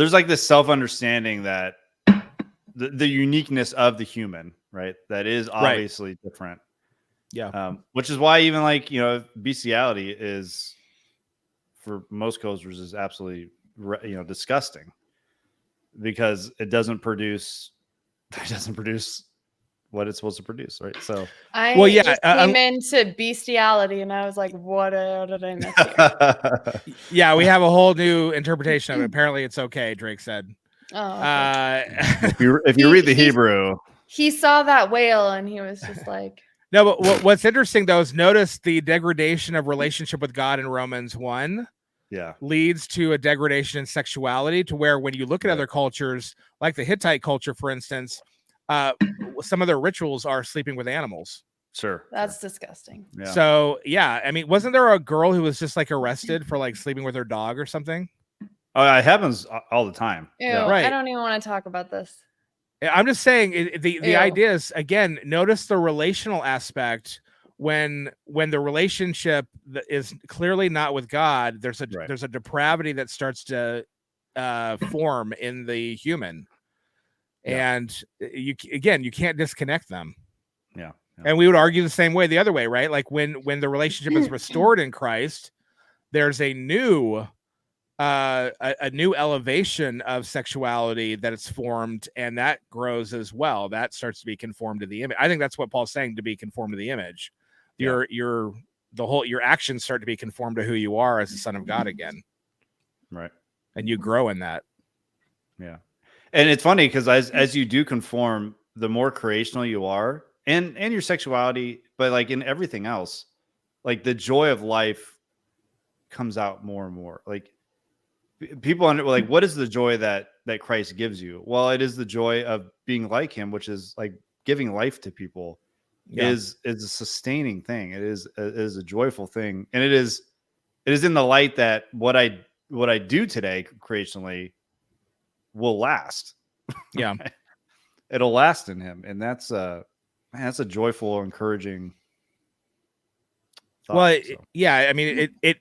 there's like this self-understanding that the uniqueness of the human, right? That is obviously different. Yeah. Which is why even like, bestiality is, for most cultures, is absolutely, disgusting, because it doesn't produce what it's supposed to produce, right? So I just came into bestiality and I was like, what did I miss here? Yeah, we have a whole new interpretation of it. Apparently it's okay, Drake said. Oh, okay. If you read the Hebrew, he saw that whale and he was just like, no, but what's interesting though is notice the degradation of relationship with God in Romans 1 leads to a degradation in sexuality, to where when you look at other cultures, like the Hittite culture, for instance, some of their rituals are sleeping with animals. Sure. That's disgusting. Yeah. So, yeah, I mean, wasn't there a girl who was just like arrested for like sleeping with her dog or something? Oh, it happens all the time. Ew, yeah. Right. I don't even want to talk about this. I'm just saying the idea is, again, notice the relational aspect. When the relationship is clearly not with God, there's a depravity that starts to form in the human, and you can't disconnect them. Yeah. And we would argue the same way the other way, right? Like when the relationship is restored in Christ, there's a new elevation of sexuality that it's formed, and that grows as well. That starts to be conformed to the image. I think that's what Paul's saying, to be conformed to the image. Your actions start to be conformed to who you are as the Son of God again. Right. And you grow in that. Yeah. And it's funny because as you do conform, the more creational you are, and your sexuality, but like in everything else, like the joy of life comes out more and more. Like people like, what is the joy that Christ gives you? Well, it is the joy of being like him, which is like giving life to people. Is a sustaining thing. It is a joyful thing, and it is in the light that what I do today creationally will last. Yeah. It'll last in him, and that's a joyful, encouraging thought. Well, yeah, I mean it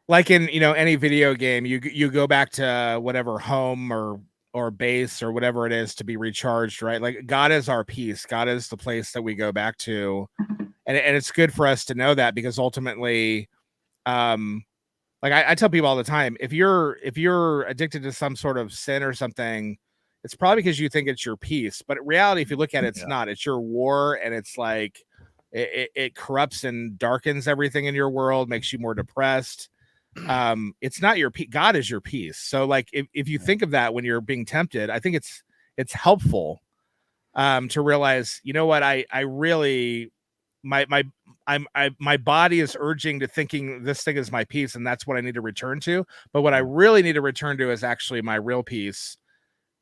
like in any video game, you go back to whatever home or base or whatever it is to be recharged, right? Like God is our peace. God is the place that we go back to. And it's good for us to know that, because ultimately, like I tell people all the time, if you're addicted to some sort of sin or something, it's probably because you think it's your peace. But in reality, if you look at it, it's not. It's your war, and it's like it corrupts and darkens everything in your world, makes you more depressed. It's not your peace. God is your peace. So like if you think of that when you're being tempted, I think it's helpful to realize, you know what, I really my body is urging to thinking this thing is my peace, and that's what I need to return to. But what I really need to return to is actually my real peace.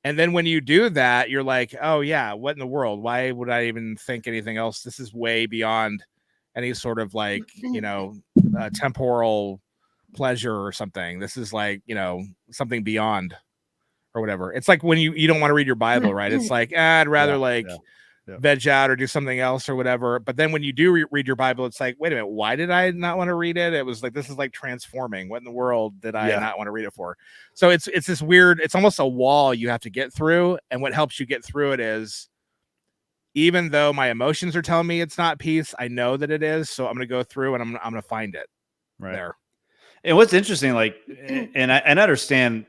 And then when you do that, you're like, oh yeah, what in the world? Why would I even think anything else? This is way beyond any sort of like, temporal pleasure or something. This is like, something beyond or whatever. It's like when you don't want to read your Bible, right? It's like, I'd rather veg out or do something else or whatever. But then when you do read your Bible, it's like, wait a minute, why did I not want to read it? It was like, this is like transforming. What in the world did I not want to read it for? So it's this weird, it's almost a wall you have to get through. And what helps you get through it is, even though my emotions are telling me it's not peace, I know that it is. So I'm going to go through and I'm going to find it there. And what's interesting, like, and I understand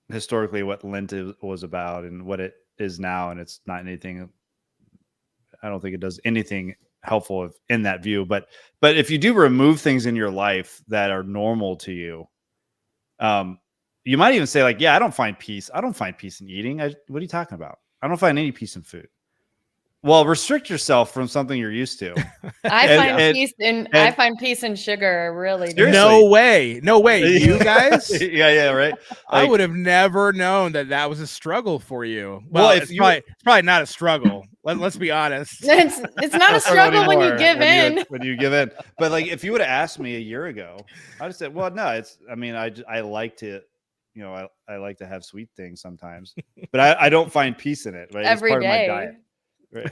historically what Lent was about and what it is now, and it's not anything. I don't think it does anything helpful in that view. But if you do remove things in your life that are normal to you, you might even say like, yeah, I don't find peace. I don't find peace in eating. What are you talking about? I don't find any peace in food. Well, restrict yourself from something you're used to. I find peace in sugar. Really, no way. You guys, yeah, right. Like, I would have never known that was a struggle for you. Well, it's probably not a struggle. Let's be honest. It's not a struggle when you give in. When you give in, but like if you would have asked me a year ago, I'd have said, well, no, it's. I mean, I like to. I like to have sweet things sometimes, but I don't find peace in it. Right? Every it's part day. of my diet.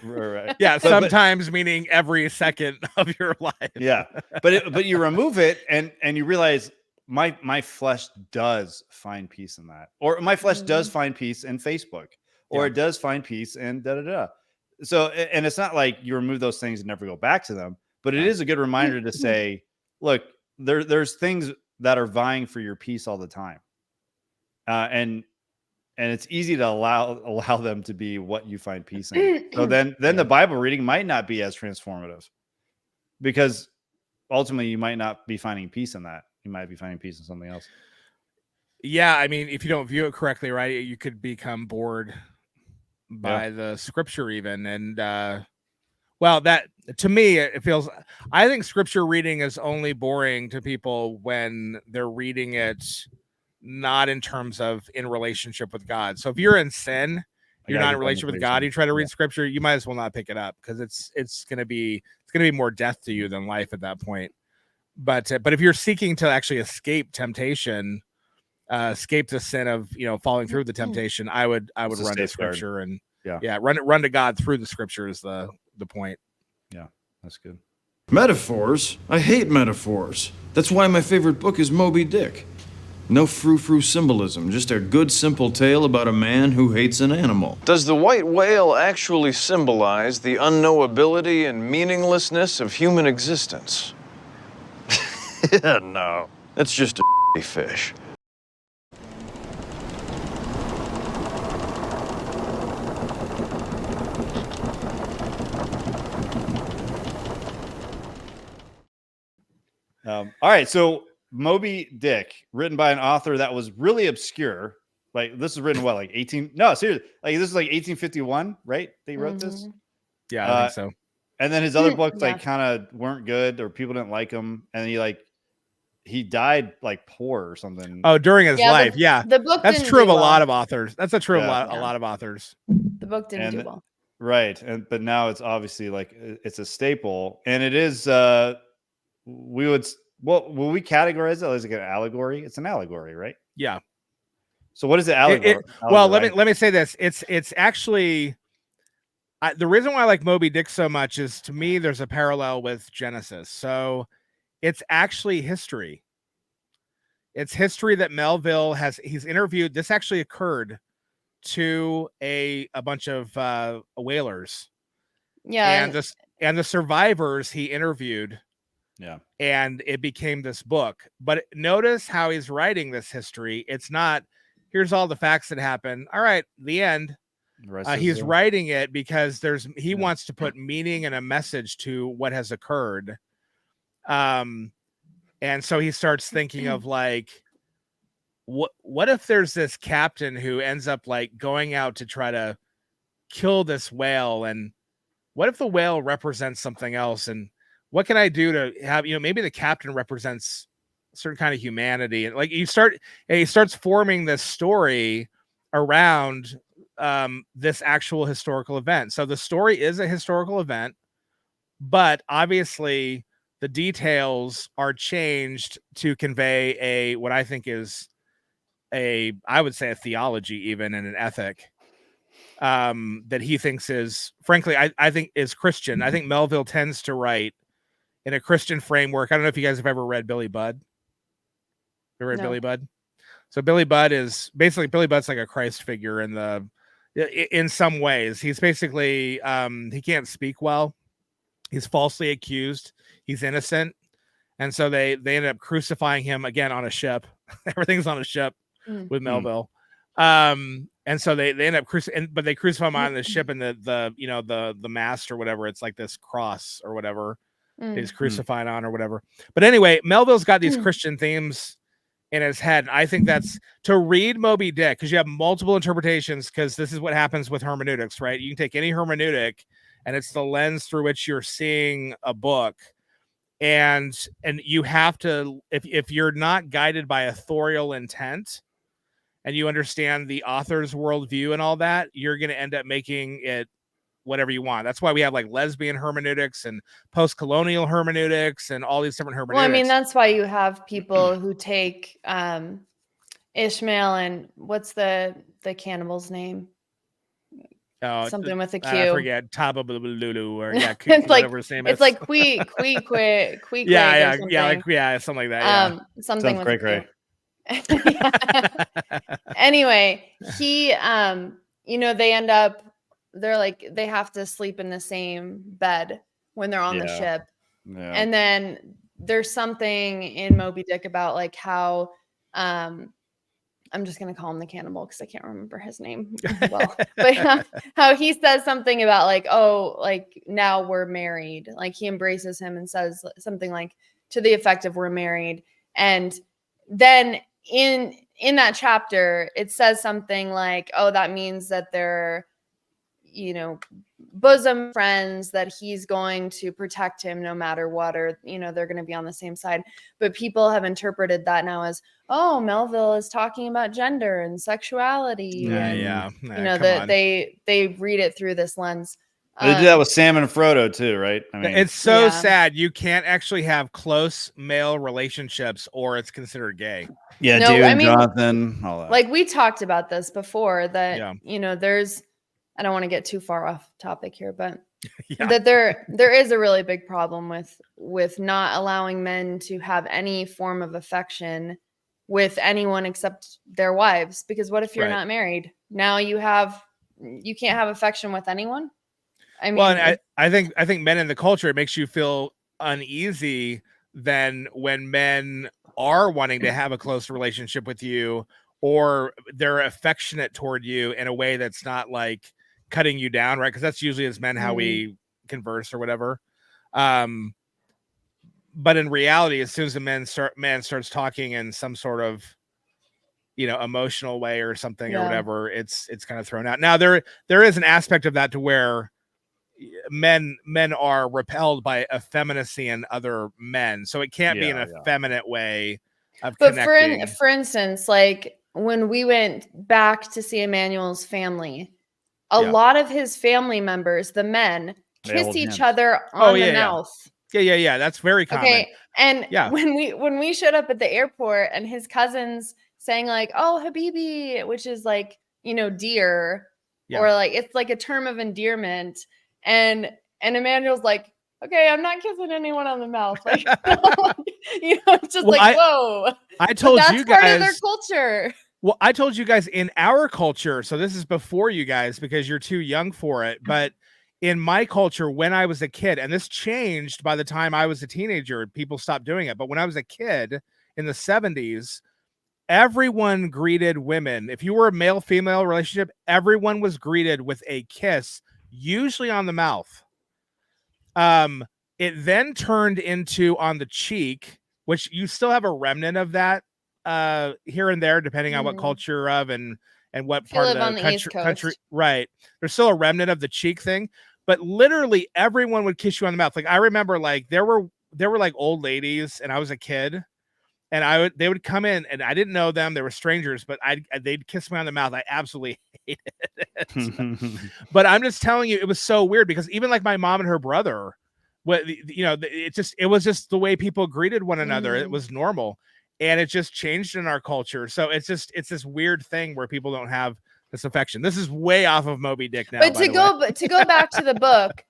Right. Yeah, sometimes meaning every second of your life. Yeah, but you remove it and you realize my flesh does find peace in that, or my flesh does find peace in Facebook, or it does find peace in da da da. So, and it's not like you remove those things and never go back to them, but it is a good reminder to say, look, there's things that are vying for your peace all the time, and it's easy to allow them to be what you find peace in. So then the Bible reading might not be as transformative, because ultimately you might not be finding peace in that. You might be finding peace in something else. Yeah, I mean, if you don't view it correctly, right, you could become bored by the scripture even. And well, that to me, it feels, I think scripture reading is only boring to people when they're reading it not in terms of in relationship with God. So if you're in sin, you're not in relationship with God, you try to read scripture, you might as well not pick it up, because it's gonna be more death to you than life at that point. But if you're seeking to actually escape temptation, escape the sin of falling through the temptation, I would run to scripture and run to God through the scripture is the point. Yeah, that's good. Metaphors? I hate metaphors. That's why my favorite book is Moby Dick. No frou-frou symbolism, just a good simple tale about a man who hates an animal. Does the white whale actually symbolize the unknowability and meaninglessness of human existence? No, that's just a fish. All right, so Moby Dick, written by an author that was really obscure. Like, this is written what, like 18? No, seriously, like this is like 1851, right? They wrote this. Yeah, I think so. And then his other books like kind of weren't good, or people didn't like him, and he died like poor or something. Oh, during his life, the book that's didn't true of do a well. lot of authors. That's a true of a lot of authors. The book didn't do well, right? But now it's obviously like it's a staple, and it is. Will we categorize it as like an allegory? It's an allegory, right? Yeah. So what is it allegory? Well, let me say this. It's actually the reason why I like Moby Dick so much is, to me, there's a parallel with Genesis. So it's actually history. It's history that Melville he's interviewed. This actually occurred to a bunch of whalers. Yeah. And the survivors he interviewed. Yeah. And it became this book. But notice how he's writing this history. It's not, here's all the facts that happened. All right, the end. He's writing it because he wants to put meaning and a message to what has occurred. And so he starts thinking of like, what if there's this captain who ends up like going out to try to kill this whale, and what if the whale represents something else, and what can I do to have, maybe the captain represents a certain kind of humanity. And like he starts forming this story around this actual historical event. So the story is a historical event, but obviously the details are changed to convey what I think is I would say a theology, even, and an ethic that he thinks is, frankly, I think is Christian. I think Melville tends to write in a Christian framework. I don't know if you guys have ever read Billy Budd. You read Billy Budd? So Billy Budd's like a Christ figure in some ways. He's basically he can't speak well. He's falsely accused. He's innocent. And so they ended up crucifying him again on a ship. Everything's on a ship with Melville. And so they end up but they crucify him on the ship, and the mast or whatever, it's like this cross or whatever. He's crucified on or whatever. But anyway, Melville's got these Christian themes in his head. I think that's to read Moby Dick, because you have multiple interpretations, because this is what happens with hermeneutics, right? You can take any hermeneutic, and it's the lens through which you're seeing a book. And you have to, if you're not guided by authorial intent, and you understand the author's worldview and all that, you're going to end up making it whatever you want. That's why we have like lesbian hermeneutics and post-colonial hermeneutics and all these different hermeneutics. Well, I mean, that's why you have people who take Ishmael and what's the cannibal's name? something with a Q. I forget. Lulu or yeah, It's like whatever his name is. it's like Quee or something. Something like that. Something Sounds with cray. Anyway, he they end up they have to sleep in the same bed when they're on the ship. Yeah. And then there's something in Moby Dick about like how I'm just going to call him the cannibal because I can't remember his name well. But how he says something about like, oh, like now we're married. Like he embraces him and says something like to the effect of we're married. And then in that chapter, it says something like, oh, that means that they're, bosom friends, that he's going to protect him no matter what, or, they're going to be on the same side. But people have interpreted that now as, oh, Melville is talking about gender and sexuality. They read it through this lens. They do that with Sam and Frodo too, right? I mean, it's so sad. You can't actually have close male relationships or it's considered gay. Yeah, no, David and Jonathan, all that. Like we talked about this before that, there's, I don't want to get too far off topic here, but that there is a really big problem with not allowing men to have any form of affection with anyone except their wives. Because what if you're not married? Now you can't have affection with anyone. I mean, well, I think men in the culture, it makes you feel uneasy then when men are wanting to have a close relationship with you, or they're affectionate toward you in a way that's not like cutting you down, right? Because that's usually as men how we converse or whatever. But in reality, as soon as a man starts talking in some sort of emotional way or something or whatever, it's kind of thrown out. Now there is an aspect of that to where men are repelled by effeminacy in other men, so it can't be an effeminate way of connecting. For instance, like when we went back to see Emmanuel's family, a lot of his family members, the men, kiss each other on the mouth. Yeah. That's very common. Okay. And when we showed up at the airport and his cousins saying like, oh, Habibi, which is like, dear, or like, it's like a term of endearment. And Emmanuel's like, okay, I'm not kissing anyone on the mouth. Like, it's just whoa. I told that's you guys part of their culture. Well, I told you guys in our culture, so this is before you guys because you're too young for it, but in my culture, when I was a kid, and this changed by the time I was a teenager, people stopped doing it. But when I was a kid in the 70s, everyone greeted women. If you were a male-female relationship, everyone was greeted with a kiss, usually on the mouth. It then turned into on the cheek, which you still have a remnant of that here and there, depending on what culture you're of and what part of the country. Right. There's still a remnant of the cheek thing, but literally everyone would kiss you on the mouth. Like I remember like there were like old ladies and I was a kid and they would come in and I didn't know them. They were strangers, but they'd kiss me on the mouth. I absolutely hated it. But I'm just telling you, it was so weird because even like my mom and her brother, it was just the way people greeted one another. It was normal. And it just changed in our culture. So it's this weird thing where people don't have this affection. This is way off of Moby Dick now. But to go back to the book,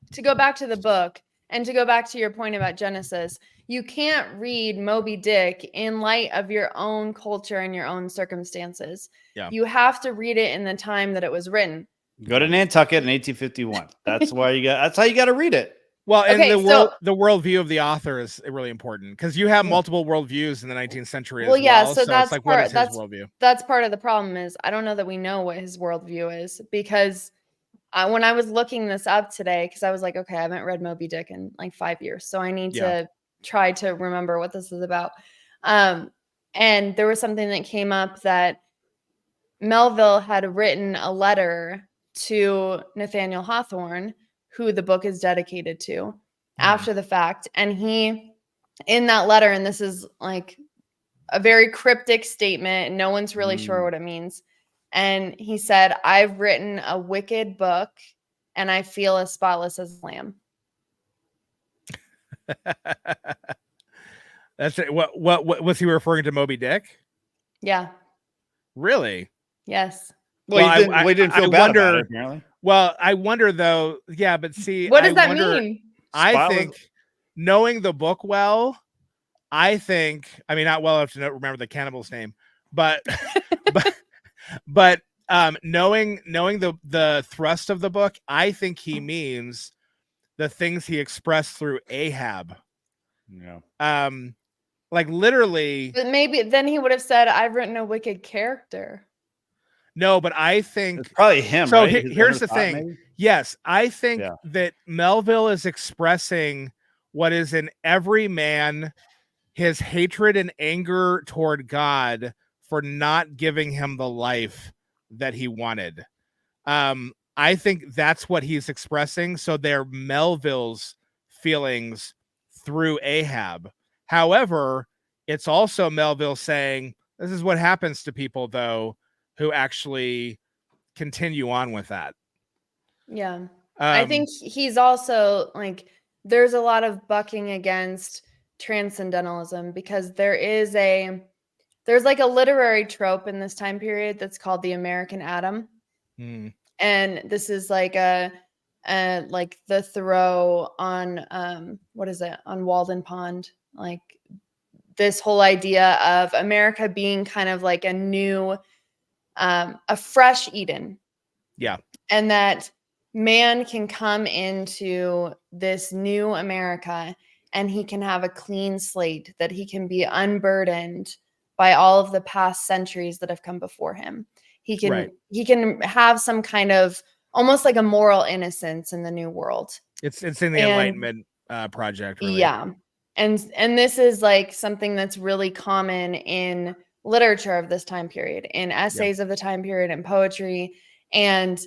and to go back to your point about Genesis, you can't read Moby Dick in light of your own culture and your own circumstances. Yeah. You have to read it in the time that it was written. Go to Nantucket in 1851. That's how you got to read it. Well, and the worldview of the author is really important because you have multiple worldviews in the 19th century. So that's like, what is his worldview? That's part of the problem is I don't know that we know what his worldview is because when I was looking this up today, because I was like, okay, I haven't read Moby Dick in like 5 years, so I need to try to remember what this is about. And there was something that came up that Melville had written a letter to Nathaniel Hawthorne, who the book is dedicated to after the fact. And he, in that letter, and this is like a very cryptic statement, no one's really sure what it means. And he said, I've written a wicked book and I feel as spotless as a lamb. That's it. What was he referring to Moby Dick? Yeah. Really? Yes. Well, he didn't feel bad about it, apparently. Well, I wonder though. Yeah, but see, What does that wonder, mean? I Spotless- think knowing the book well, I mean, not well enough to remember the cannibal's name, but but knowing the thrust of the book, I think he means the things he expressed through Ahab. Yeah. Like literally. But maybe then he would have said, "I've written a wicked character." No, but I think It's probably him. so. Right? His Here's inner the thought, thing. maybe? Yes, I think Yeah. that Melville is expressing what is in every man, his hatred and anger toward God for not giving him the life that he wanted. I think that's what he's expressing. So they're Melville's feelings through Ahab. However, it's also Melville saying, this is what happens to people, though, who actually continue on with that. Yeah. I think he's also like, there's a lot of bucking against transcendentalism because there's like a literary trope in this time period that's called the American Adam. And this is like like the Thoreau on what is it, on Walden Pond, like this whole idea of America being kind of like a new a fresh Eden. Yeah. And that man can come into this new America and he can have a clean slate, that he can be unburdened by all of the past centuries that have come before him. He can have some kind of almost like a moral innocence in the new world. It's in the Enlightenment project. Really. Yeah. And this is like something that's really common in literature of this time period, in essays of the time period, and poetry. And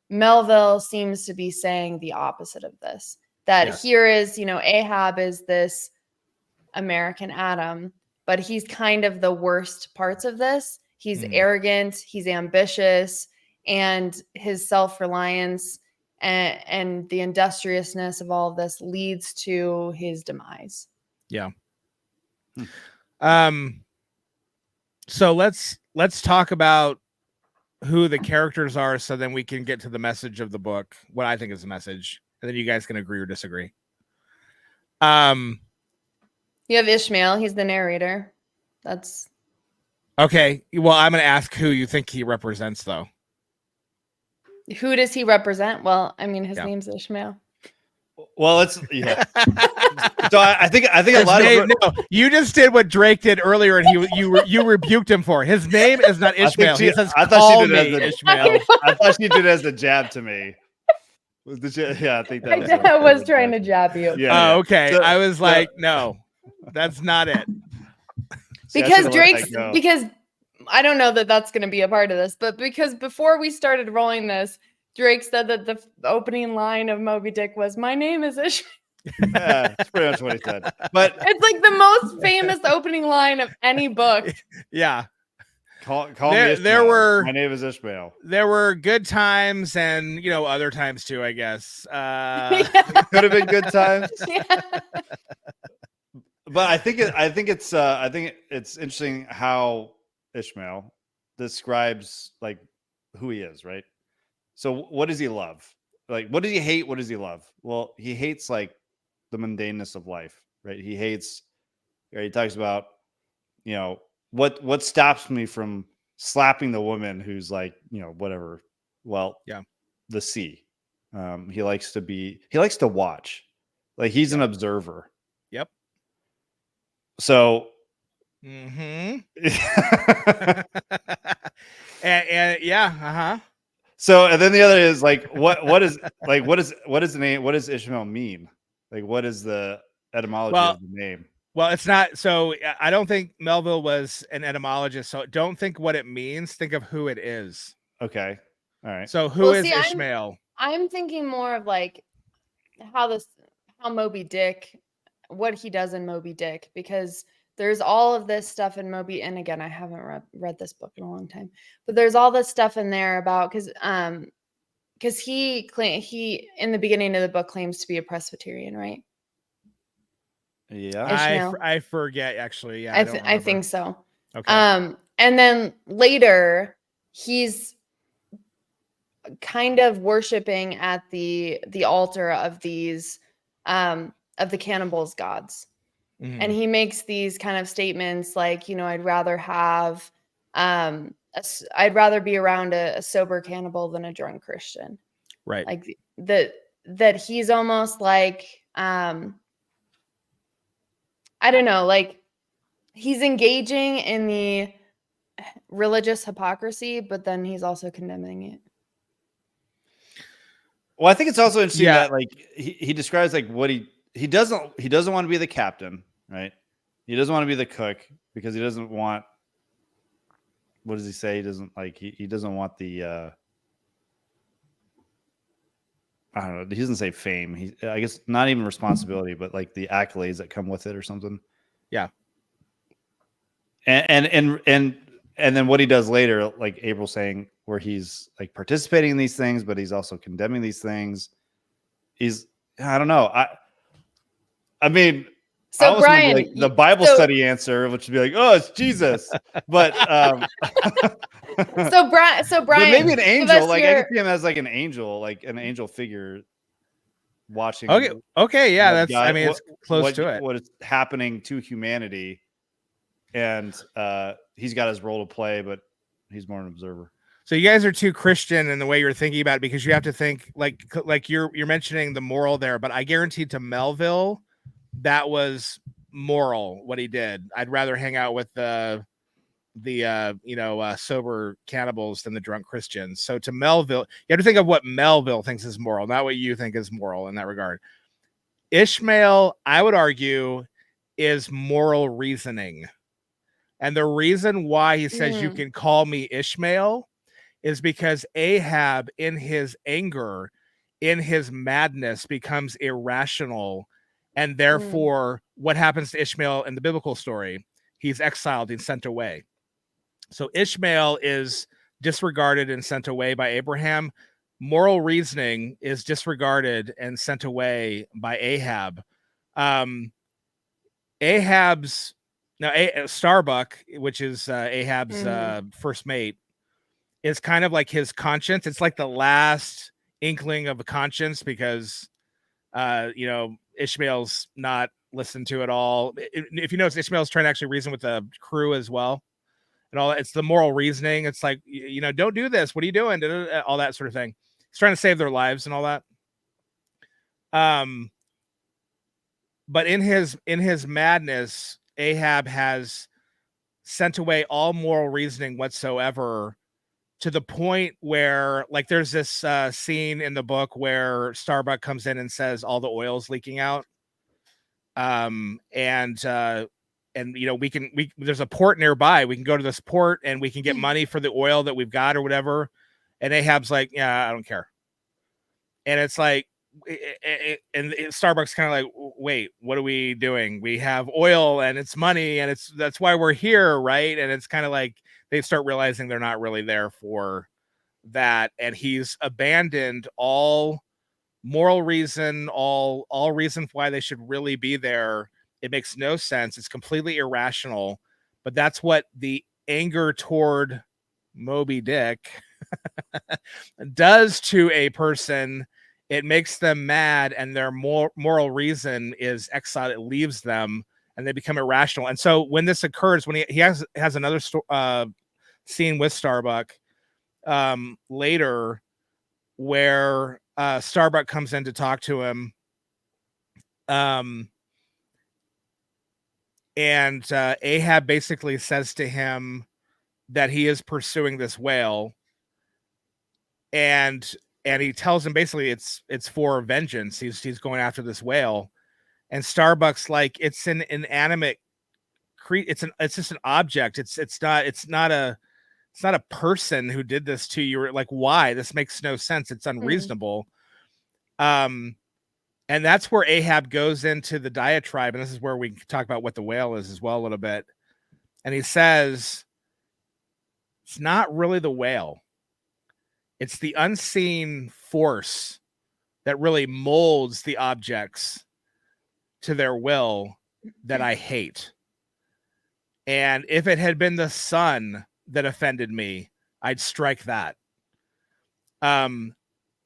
Melville seems to be saying the opposite of this, that here is, Ahab is this American Adam, but he's kind of the worst parts of this. He's arrogant, he's ambitious, and his self-reliance and the industriousness of all of this leads to his demise. Yeah. So let's talk about who the characters are, so then we can get to the message of the book, what I think is the message, and then you guys can agree or disagree. You have Ishmael, he's the narrator. That's okay. Well, I'm gonna ask who you think he represents, though. Who does he represent? Well, I mean, his name's Ishmael. Well, it's So I think a lot of you just did what Drake did earlier, and you rebuked him for. His name is not Ishmael. He says, "Call me Ishmael." I thought she did it as a jab to me. Yeah, I think that I was trying to jab you. Yeah. Oh, okay. So, I was like, no, that's not it. Because because I don't know that that's going to be a part of this, but because before we started rolling this, Drake said that the opening line of Moby Dick was, "My name is Ishmael." Yeah, that's pretty much what he said. But it's like the most famous opening line of any book. Yeah. Call me Ishmael. My name is Ishmael. There were good times and other times too, I guess. Could have been good times. Yeah. But I think it's interesting how Ishmael describes like who he is, right? So what does he love? Like, what does he hate? What does he love? Well, he hates like the mundaneness of life, right? He hates, he talks about, what stops me from slapping the woman who's like, whatever. Well, the sea. He likes to watch. Like he's an observer. Yep. So and yeah, So and then the other is like what is the name? What does Ishmael mean? Like what is the etymology of the name? Well, it's not. So I don't think Melville was an etymologist. So don't think what it means. Think of who it is. Okay. All right. So who is Ishmael? I'm thinking more of like how Moby Dick, what he does in Moby Dick, because there's all of this stuff in Moby, and again, I haven't read this book in a long time, but there's all this stuff in there about because he in the beginning of the book claims to be a Presbyterian, right? Yeah, I forget actually. Yeah, I think so. Okay. And then later he's kind of worshiping at the altar of these of the cannibals' gods. And he makes these kind of statements like, you know, I'd rather have I'd rather be around a sober cannibal than a drunk Christian. Right. Like that he's almost like I don't know, like he's engaging in the religious hypocrisy, but then he's also condemning it. Well, I think it's also interesting Yeah. that like he describes like what he doesn't want to be the captain, right? He doesn't want to be the cook because he doesn't want, what does he say? He doesn't like he doesn't want the I don't know. He doesn't say fame. I guess not even responsibility, but like the accolades that come with it or something. Yeah. And then what he does later, like April saying, where he's like participating in these things, but he's also condemning these things. I don't know. I mean, I So almost wanna be Bryan, like the Bible study answer, which would be like, oh, it's Jesus. But so Bryan, but maybe an give angel. us Like I your- can see him as like an angel figure watching. Okay, yeah, what that's God- I mean, it's close to it. What is happening to humanity, and he's got his role to play, but he's more an observer. So you guys are too Christian in the way you're thinking about it, because you have to think like you're mentioning the moral there, but I guarantee to Melville that was moral what he did. I'd rather hang out with the sober cannibals than the drunk Christians. So to Melville, you have to think of what Melville thinks is moral, not what you think is moral in that regard. Ishmael, I would argue, is moral reasoning. And the reason why he says you can call me Ishmael is because Ahab, in his anger, in his madness, becomes irrational. And therefore, what happens to Ishmael in the biblical story? He's exiled and sent away. So Ishmael is disregarded and sent away by Abraham. Moral reasoning is disregarded and sent away by Ahab. Starbuck, which is Ahab's first mate, is kind of like his conscience. It's like the last inkling of a conscience, because Ishmael's not listened to at all. If you notice, Ishmael's trying to actually reason with the crew as well, and all that. It's the moral reasoning. It's like, don't do this. What are you doing? All that sort of thing. He's trying to save their lives and all that. But in his madness, Ahab has sent away all moral reasoning whatsoever, to the point where, like, there's this scene in the book where Starbuck comes in and says all the oil's leaking out. There's a port nearby. We can go to this port and we can get money for the oil that we've got or whatever. And Ahab's like, yeah, I don't care. And it's like, and Starbucks kind of like, wait, what are we doing? We have oil and it's money, and that's why we're here, right? And it's kind of like they start realizing they're not really there for that, and he's abandoned all moral reason, all reason why they should really be there. It makes no sense. It's completely irrational, but that's what the anger toward Moby Dick does to a person. It makes them mad, and their moral reason is exiled. It leaves them, and they become irrational. And so when this occurs, when he has another scene with Starbuck later, where Starbuck comes in to talk to him, and Ahab basically says to him that he is pursuing this whale, and he tells him basically it's for vengeance. He's going after this whale, and Starbuck's like, it's an inanimate it's just an object. It's not a person who did this to you. Like, why? This makes no sense. It's unreasonable. And that's where Ahab goes into the diatribe, and this is where we talk about what the whale is as well a little bit. And he says, it's not really the whale. It's the unseen force that really molds the objects to their will that I hate. And if it had been the sun that offended me, I'd strike that. And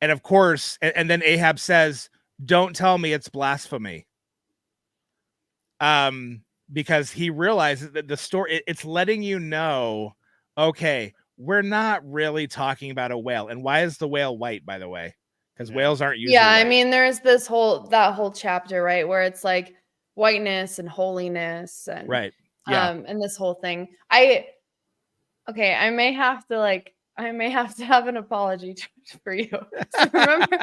of course, and then Ahab says, "Don't tell me it's blasphemy." Because he realizes that the story, it's letting you know, okay, we're not really talking about a whale. And why is the whale white, by the way? Because whales aren't usually I white. mean, there's that whole chapter, right, where it's like whiteness and holiness and right. Yeah. And this whole thing. I may have to have an apology for you. So remember,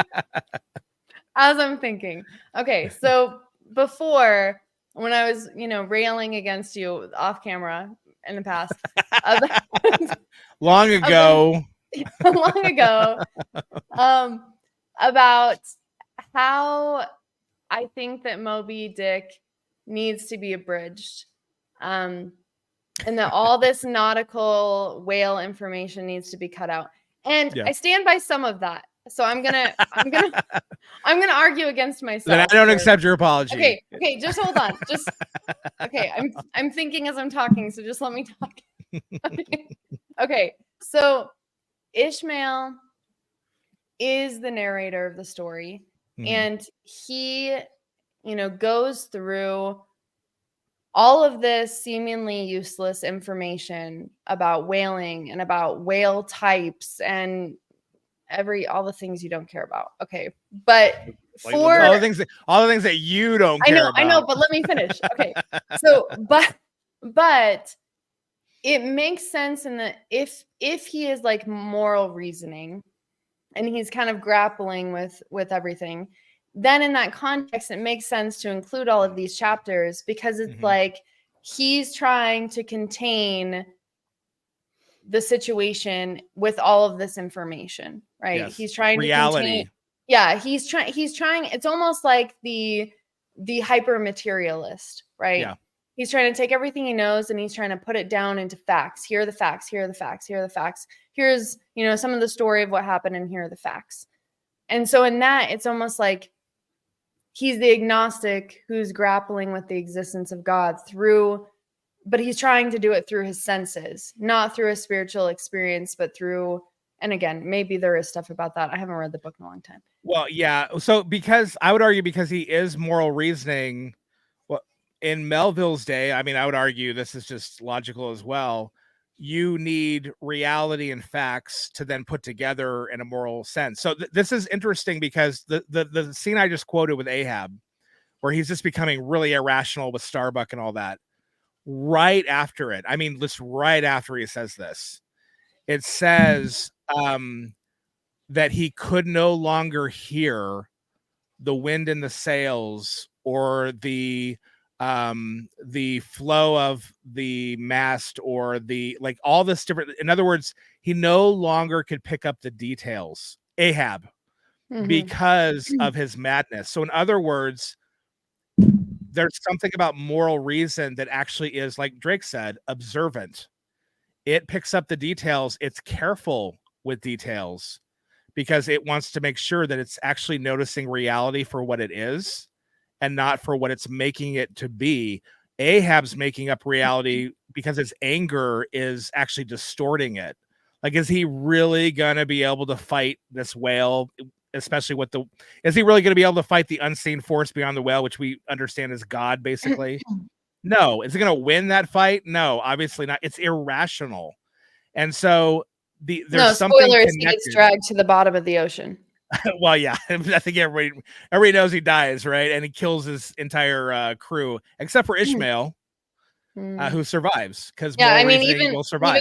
as I'm thinking. Okay, so before, when I was, railing against you off camera in the past, long ago, about how I think that Moby Dick needs to be abridged, and that all this nautical whale information needs to be cut out. And I stand by some of that. So I'm gonna argue against myself. Then I don't accept your apology. Okay, just hold on. Okay. I'm thinking as I'm talking, so just let me talk. Okay. So Ishmael is the narrator of the story, and he, goes through all of this seemingly useless information about whaling and about whale types and all the things you don't care about. Okay. But for all the things that you don't care about. I know, but let me finish. Okay. So, but it makes sense in that if he is like moral reasoning and he's kind of grappling with everything, then in that context, it makes sense to include all of these chapters, because it's like he's trying to contain the situation with all of this information, right? Yes. He's trying reality. He's trying. It's almost like the hyper materialist, right? Yeah. He's trying to take everything he knows and he's trying to put it down into facts. Here are the facts. Here are the facts. Here are the facts. Here's, some of the story of what happened, and here are the facts. And so in that, it's almost like he's the agnostic who's grappling with the existence of God but he's trying to do it through his senses, not through a spiritual experience, but through, and again, maybe there is stuff about that. I haven't read the book in a long time. Well, yeah. So I would argue because he is moral reasoning. Well, in Melville's day, I mean, I would argue this is just logical as well. You need reality and facts to then put together in a moral sense. So this is interesting because the scene I just quoted with Ahab, where he's just becoming really irrational with Starbuck and all that, right after it, I mean, just right after he says this, it says that he could no longer hear the wind in the sails or the flow of the mast or all this different. In other words, he no longer could pick up the details, Ahab, because of his madness. So in other words, there's something about moral reason that actually is, like Drake said, observant. It picks up the details. It's careful with details because it wants to make sure that it's actually noticing reality for what it is and not for what it's making it to be. Ahab's making up reality because his anger is actually distorting it. Like, is he really going to be able to fight this whale? Especially is he really going to be able to fight the unseen force beyond the whale, which we understand as God, basically? No. Is he going to win that fight? No, obviously not. It's irrational. And so there's something spoilers, connected. he gets dragged to the bottom of the ocean. Well, yeah, I think everybody knows he dies, right? And he kills his entire crew, except for Ishmael, who survives, because will survive.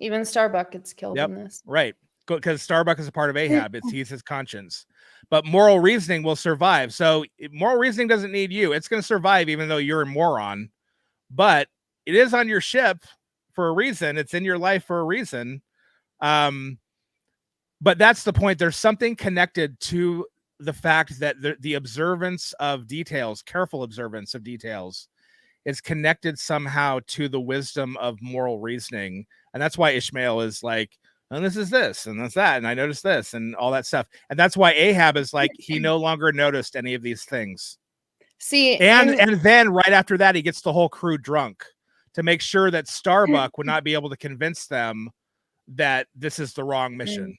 Even Starbuck gets killed in this. Right. Because Starbuck is a part of Ahab. He's his conscience. But moral reasoning will survive. So moral reasoning doesn't need you. It's going to survive even though you're a moron. But it is on your ship for a reason. It's in your life for a reason. But that's the point. There's something connected to the fact that the observance of details, careful observance of details, is connected somehow to the wisdom of moral reasoning. And that's why Ishmael is like, and this is this, and that's that, and I noticed this, and all that stuff. And that's why Ahab is like, he no longer noticed any of these things. See, and then right after that, he gets the whole crew drunk to make sure that Starbuck would not be able to convince them that this is the wrong mission.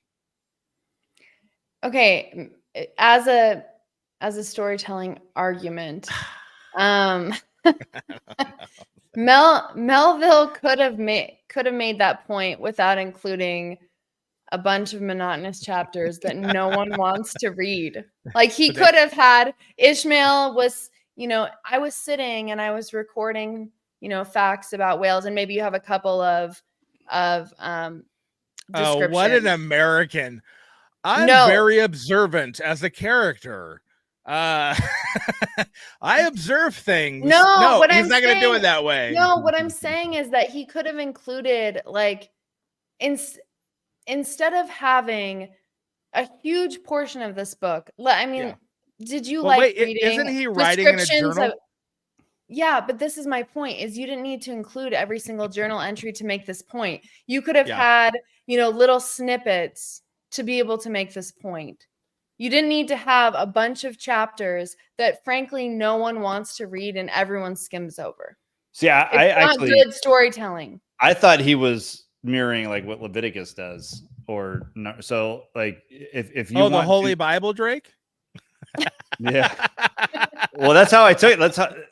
Okay, as a storytelling argument, Melville could have made that point without including a bunch of monotonous chapters that no one wants to read. Like he could have had Ishmael was, I was sitting and I was recording, facts about whales, and maybe you have a couple of descriptions. Oh, what an American. I'm very observant as a character. I observe things. No, he's not going to do it that way. No, what I'm saying is that he could have included, like, instead of having a huge portion of this book, did you reading? Isn't he writing in a journal? Yeah, but this is my point, is you didn't need to include every single journal entry to make this point. You could have had, little snippets to be able to make this point. You didn't need to have a bunch of chapters that frankly no one wants to read and everyone skims over. See, I actually good storytelling. I thought he was mirroring like what Leviticus does, or no. So like if you the Holy Bible, Drake. Yeah. Well, that's how I took it.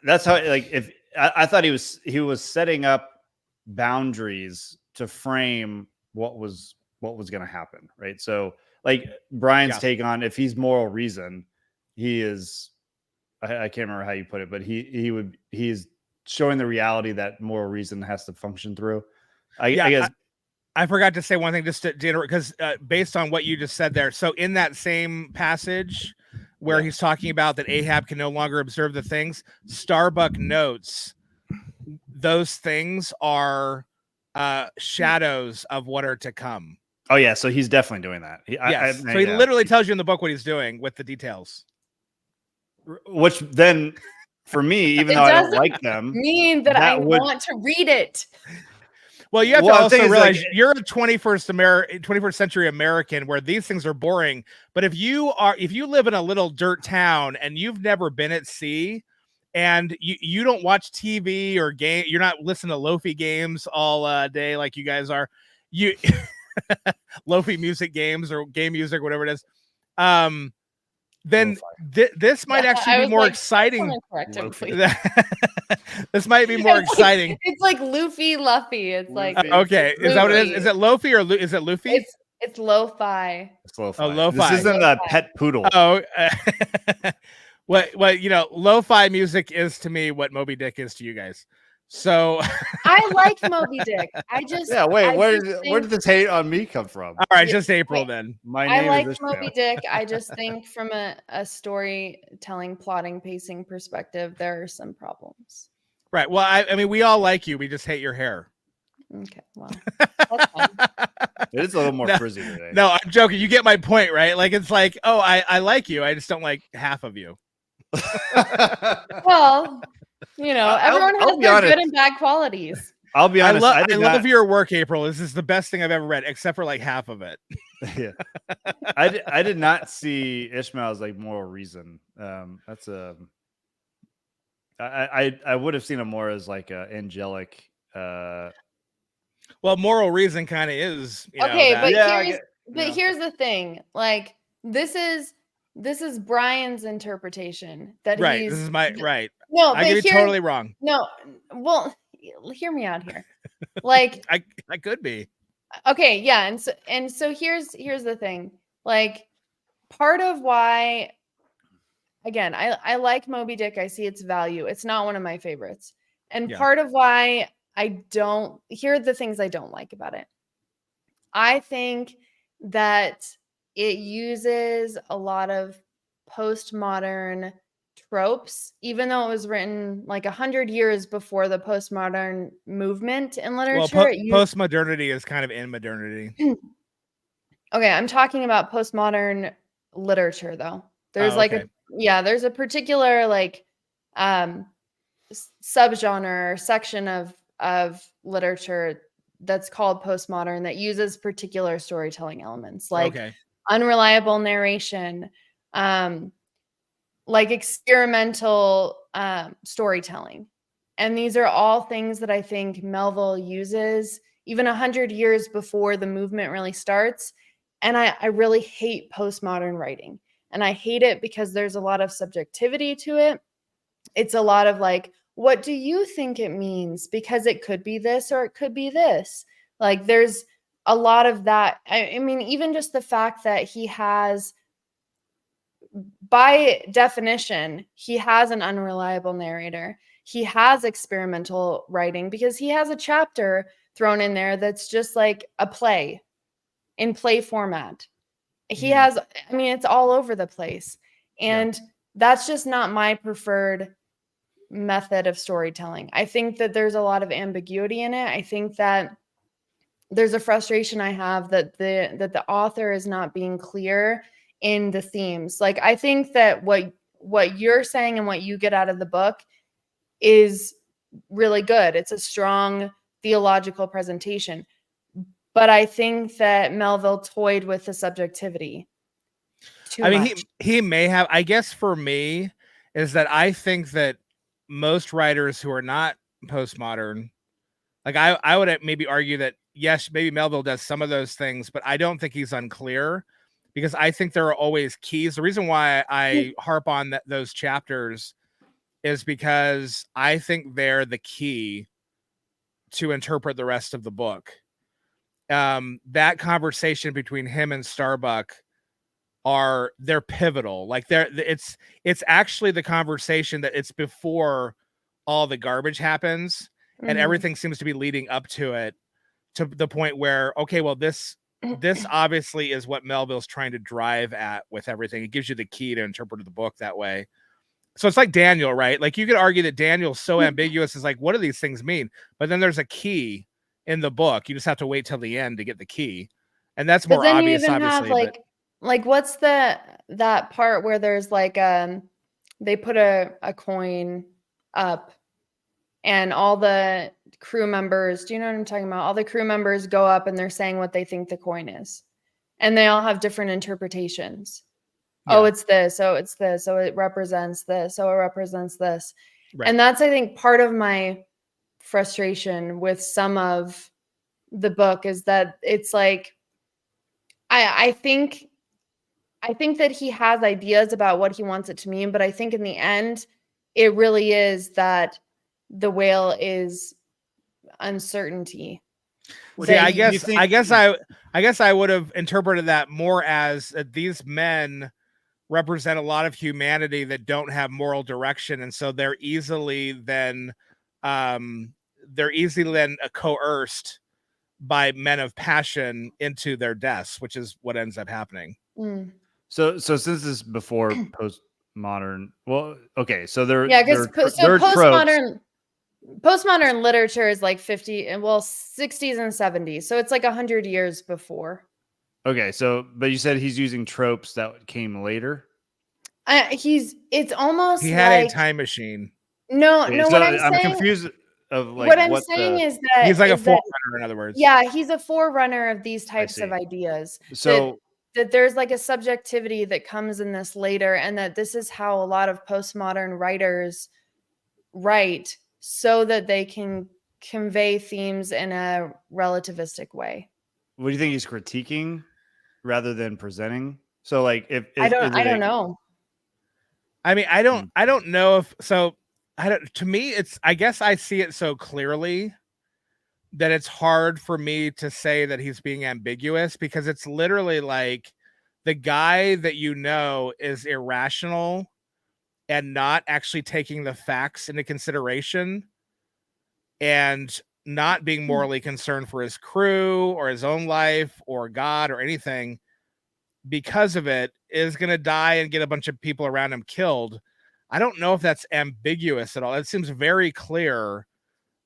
That's how like if I thought he was setting up boundaries to frame what was going to happen, right? So like Bryan's take on, if he's moral reason, he is, I can't remember how you put it, but he's showing the reality that moral reason has to function through. I guess I forgot to say one thing just to because based on what you just said there. So in that same passage where he's talking about that Ahab can no longer observe the things, Starbuck notes those things are shadows of what are to come. Oh yeah, so he's definitely doing that. So he literally tells you in the book what he's doing with the details. Which then, for me, even though I don't like them, mean that I want to read it. Well, you have to also realize you're a 21st century American where these things are boring. But if you live in a little dirt town and you've never been at sea, and you don't watch TV or game, you're not listening to lofi games all day like you guys are. You lofi music games or game music, whatever it is. Then this might actually be more exciting. This might be more exciting. It's like Luffy. It's like okay. Is that what it is? Is it Lofi or is it Luffy? It's lo-fi. It's lo-fi. Oh, lo-fi. This isn't a pet poodle. Oh, well, lo-fi music is to me what Moby Dick is to you guys. So I like Moby Dick. Where did this hate on me come from? All right, just April then. I like Moby Dick. I just think from a storytelling, plotting, pacing perspective, there are some problems. Right. Well, I mean, we all like you. We just hate your hair. Okay. Well, that's fine. It is a little more frizzy today. No, I'm joking. You get my point, right? Like it's like, oh, I like you. I just don't like half of you. Well. Everyone has their good and bad qualities. I'll be honest. I love your work, April. This is the best thing I've ever read, except for like half of it. Yeah, I did not see Ishmael as like moral reason. That's a. I would have seen him more as like a angelic. Well, moral reason kind of is. Here's the thing. Like this is Bryan's interpretation that this is my right. No, I could be totally wrong. No, well, hear me out here. Like I could be. Okay, yeah, and so here's the thing. Like part of why, again, I like Moby Dick. I see its value. It's not one of my favorites. And part of why here are the things I don't like about it. I think that it uses a lot of postmodern tropes, even though it was written like 100 years before the postmodern movement in literature. Well, postmodernity is kind of in modernity. Okay, I'm talking about postmodern literature though. There's there's a particular like subgenre or section of literature that's called postmodern that uses particular storytelling elements like unreliable narration, like experimental storytelling. And these are all things that I think Melville uses even 100 years before the movement really starts. And I really hate postmodern writing. And I hate it because there's a lot of subjectivity to it. It's a lot of like, what do you think it means? Because it could be this or it could be this. Like there's a lot of that. I mean, even just the fact that he has, by definition, he has an unreliable narrator. He has experimental writing because he has a chapter thrown in there that's just like a play in play format. He has, I mean, it's all over the place. And that's just not my preferred method of storytelling. I think that there's a lot of ambiguity in it. I think that there's a frustration I have that the author is not being clear in the themes. Like I think that what you're saying and what you get out of the book is really good. It's a strong theological presentation. But I think that Melville toyed with the subjectivity too much. He may have. I guess for me is that I think that most writers who are not postmodern, like I would maybe argue that yes, maybe Melville does some of those things, but I don't think he's unclear because I think there are always keys. The reason why I harp on those chapters is because I think they're the key to interpret the rest of the book. That conversation between him and Starbuck they're pivotal. Like it's actually the conversation that it's before all the garbage happens and everything seems to be leading up to it, to the point where, okay, well, this obviously is what Melville's trying to drive at with everything. It gives you the key to interpret the book that way. So it's like Daniel, right? Like you could argue that Daniel's so ambiguous. It's like, what do these things mean? But then there's a key in the book. You just have to wait till the end to get the key. And that's more obvious, obviously. Like what's that part where there's like they put a coin up and all the crew members, do you know what I'm talking about? All the crew members go up and they're saying what they think the coin is. And they all have different interpretations. Yeah. Oh, it's this. Oh, it's this. Oh, it represents this. Oh, it represents this. Right. And that's, I think, part of my frustration with some of the book is that it's like, I think that he has ideas about what he wants it to mean, but I think in the end, it really is that the whale is uncertainty. See, I guess I would have interpreted that more as these men represent a lot of humanity that don't have moral direction, and so they're easily then coerced by men of passion into their deaths, which is what ends up happening. So since this is before postmodern, well, okay, so because postmodern literature is like 60s and 70s, so it's like 100 years before. Okay, but you said he's using tropes that came later. It's almost he had a time machine. No, what I'm confused of like what I'm saying is that he's like a forerunner, in other words. Yeah, he's a forerunner of these types of ideas. So that there's like a subjectivity that comes in this later, and that this is how a lot of postmodern writers write so that they can convey themes in a relativistic way. What do you think he's critiquing rather than presenting? So like I don't know. I mean, I don't know if so. To me, I guess I see it so clearly that it's hard for me to say that he's being ambiguous, because it's literally like the guy that is irrational and not actually taking the facts into consideration and not being morally concerned for his crew or his own life or God or anything, because of it, is going to die and get a bunch of people around him killed. I don't know if that's ambiguous at all. It seems very clear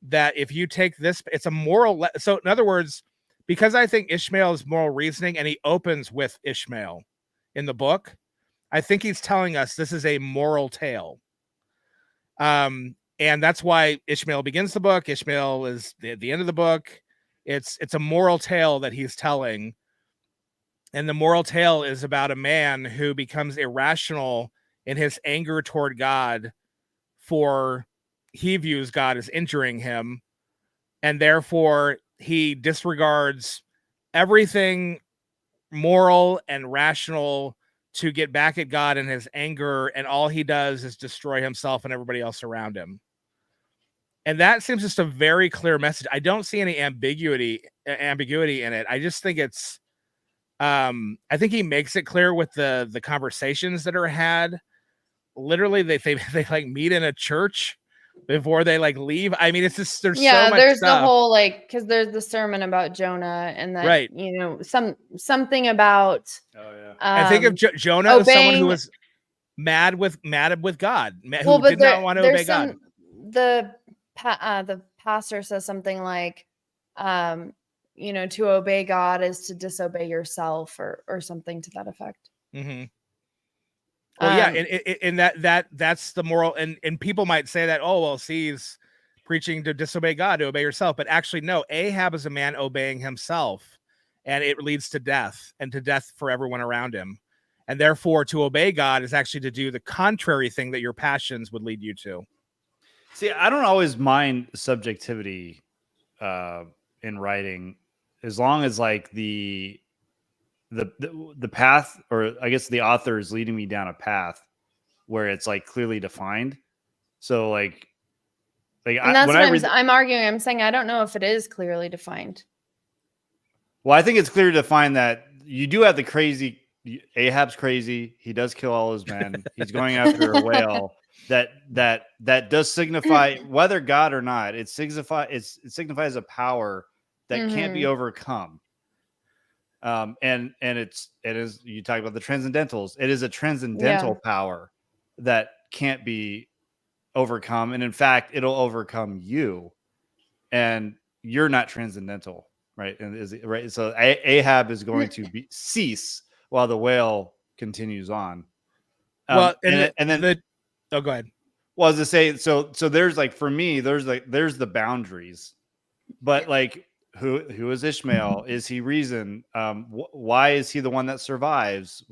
that if you take this, it's a moral. So in other words, because I think Ishmael is moral reasoning, and he opens with Ishmael in the book, I think he's telling us this is a moral tale. And that's why Ishmael begins the book. Ishmael is the end of the book. It's a moral tale that he's telling. And the moral tale is about a man who becomes irrational in his anger toward God, for he views God as injuring him, and therefore he disregards everything moral and rational to get back at God in his anger, and all he does is destroy himself and everybody else around him. And that seems just a very clear message. I don't see any ambiguity in it. I just think it's I think he makes it clear with the conversations that are had. Literally, they like meet in a church before they like leave. I mean, it's just there's so much there's stuff. the whole like, because there's the sermon about Jonah, and that Right. you know, something about I think of Jonah as someone who obeying- was mad with God, well, who but did not want to obey God. The pastor says something like, you know, to obey God is to disobey yourself, or something to that effect. Mm-hmm. Well, yeah, and that's the moral, and people might say that, oh, well, see, he's preaching to disobey God, to obey yourself, but actually, no, Ahab is a man obeying himself, and it leads to death, and to death for everyone around him, and therefore, to obey God is actually to do the contrary thing that your passions would lead you to. See, I don't always mind subjectivity in writing, as long as like the path, or I guess the author is leading me down a path where it's like clearly defined. So like And that's what I'm arguing. I'm saying I don't know if it is clearly defined. Well, I think it's clear to find that you do have the crazy. Ahab's crazy. He does kill all his men. He's going after a whale. That does signify, whether God or not, it signifies a power that can't be overcome. And it is, you talk about the transcendentals. It is a transcendental power that can't be overcome, and in fact, it'll overcome you, and you're not transcendental, right? And is it right? So Ahab is going to cease while the whale continues on. Well, go ahead. Well, as I say, so there's like, for me, there's the boundaries, but like, who is Ishmael? Is he reason? Why is he the one that survives?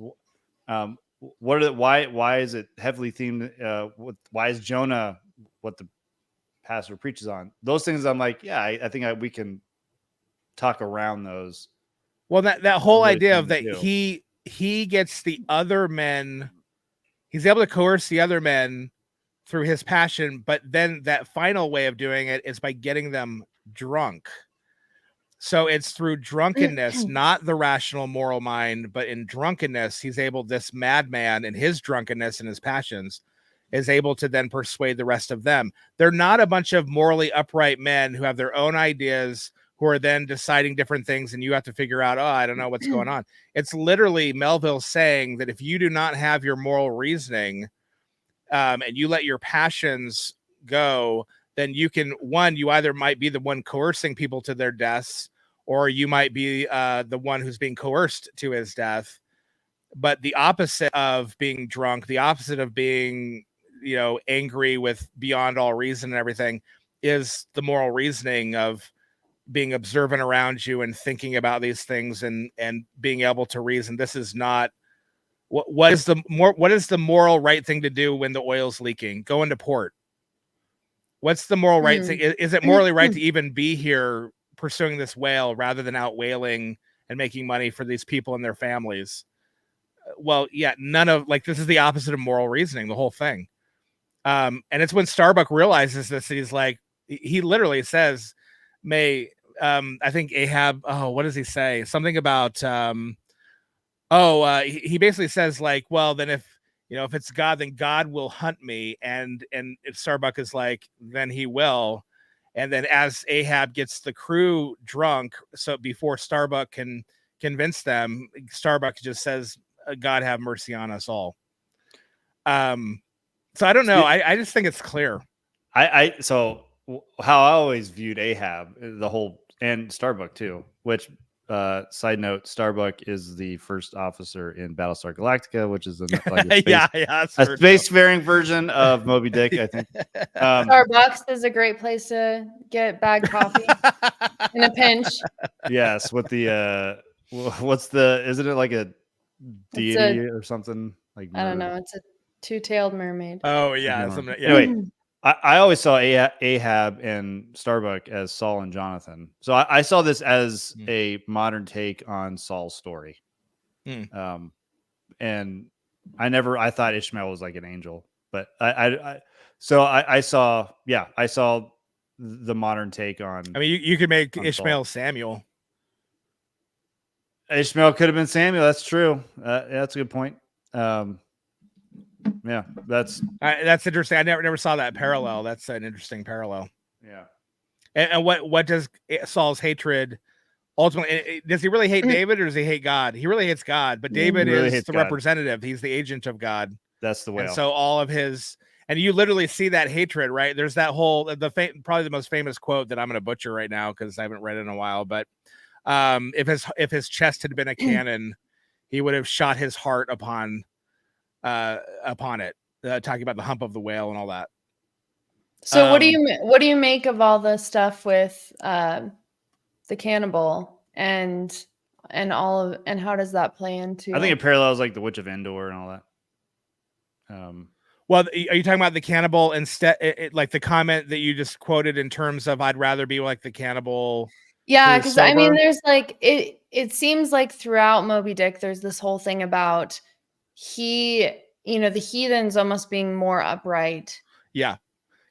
Why is it heavily themed? Why is Jonah what the pastor preaches on? Those things, I'm like, yeah, I think we can talk around those. Well, that whole idea of that he gets the other men, he's able to coerce the other men through his passion, but then that final way of doing it is by getting them drunk. So it's through drunkenness, not the rational moral mind, but in drunkenness, this madman in his drunkenness and his passions is able to then persuade the rest of them. They're not a bunch of morally upright men who have their own ideas, who are then deciding different things, and you have to figure out, oh, I don't know what's going on. It's literally Melville saying that if you do not have your moral reasoning, and you let your passions go, then you either might be the one coercing people to their deaths, or you might be the one who's being coerced to his death. But the opposite of being drunk, the opposite of being, angry with beyond all reason and everything, is the moral reasoning of being observant around you and thinking about these things and being able to reason. This is not what is the moral right thing to do when the oil's leaking? Go into port. What's the moral right thing? Is it morally right to even be here pursuing this whale rather than out whaling and making money for these people and their families? Well, yeah, this is the opposite of moral reasoning, the whole thing. And it's when Starbuck realizes this, he's like, he literally says, I think Ahab, what does he say? Something about, he basically says like, well, then if it's God, then God will hunt me. And if Starbuck is like, then he will. And then as Ahab gets the crew drunk, so before Starbuck can convince them, Starbuck just says, God have mercy on us all. So I don't know. I just think it's clear. So how I always viewed Ahab, the whole, and Starbuck too, which, side note, Starbuck is the first officer in Battlestar Galactica, which is a spacefaring version of Moby Dick, I think. Starbucks is a great place to get bag coffee in a pinch. Yes, with the isn't it like a deity or something? Like, I don't know. It's a two-tailed mermaid. Oh yeah. Anyway, I always saw Ahab and Starbuck as Saul and Jonathan. So I saw this as a modern take on Saul's story. And I thought Ishmael was like an angel, but I saw the modern take on. I mean, you could make on Ishmael Saul. Samuel. Ishmael could have been Samuel. That's true. Yeah, that's a good point. Yeah, that's interesting. I never saw that parallel. That's an interesting parallel. Yeah. And what does Saul's hatred ultimately? Does he really hate David or does he hate God? He really hates God, but David really is hates the God. representative. He's the agent of God. That's the way. And so all of his, and you literally see that hatred, right? There's that whole probably the most famous quote that I'm going to butcher right now because I haven't read it in a while. But if his chest had been a cannon, he would have shot his heart upon it. Talking about the hump of the whale and all that. So what do you make of all the stuff with the cannibal and how does that play into? I think it parallels like the Witch of Endor and all that. Well, are you talking about the cannibal instead? Like the comment that you just quoted in terms of I'd rather be like the cannibal. Yeah, because I mean, there's like it seems like throughout Moby Dick, there's this whole thing about the heathens almost being more upright. Yeah,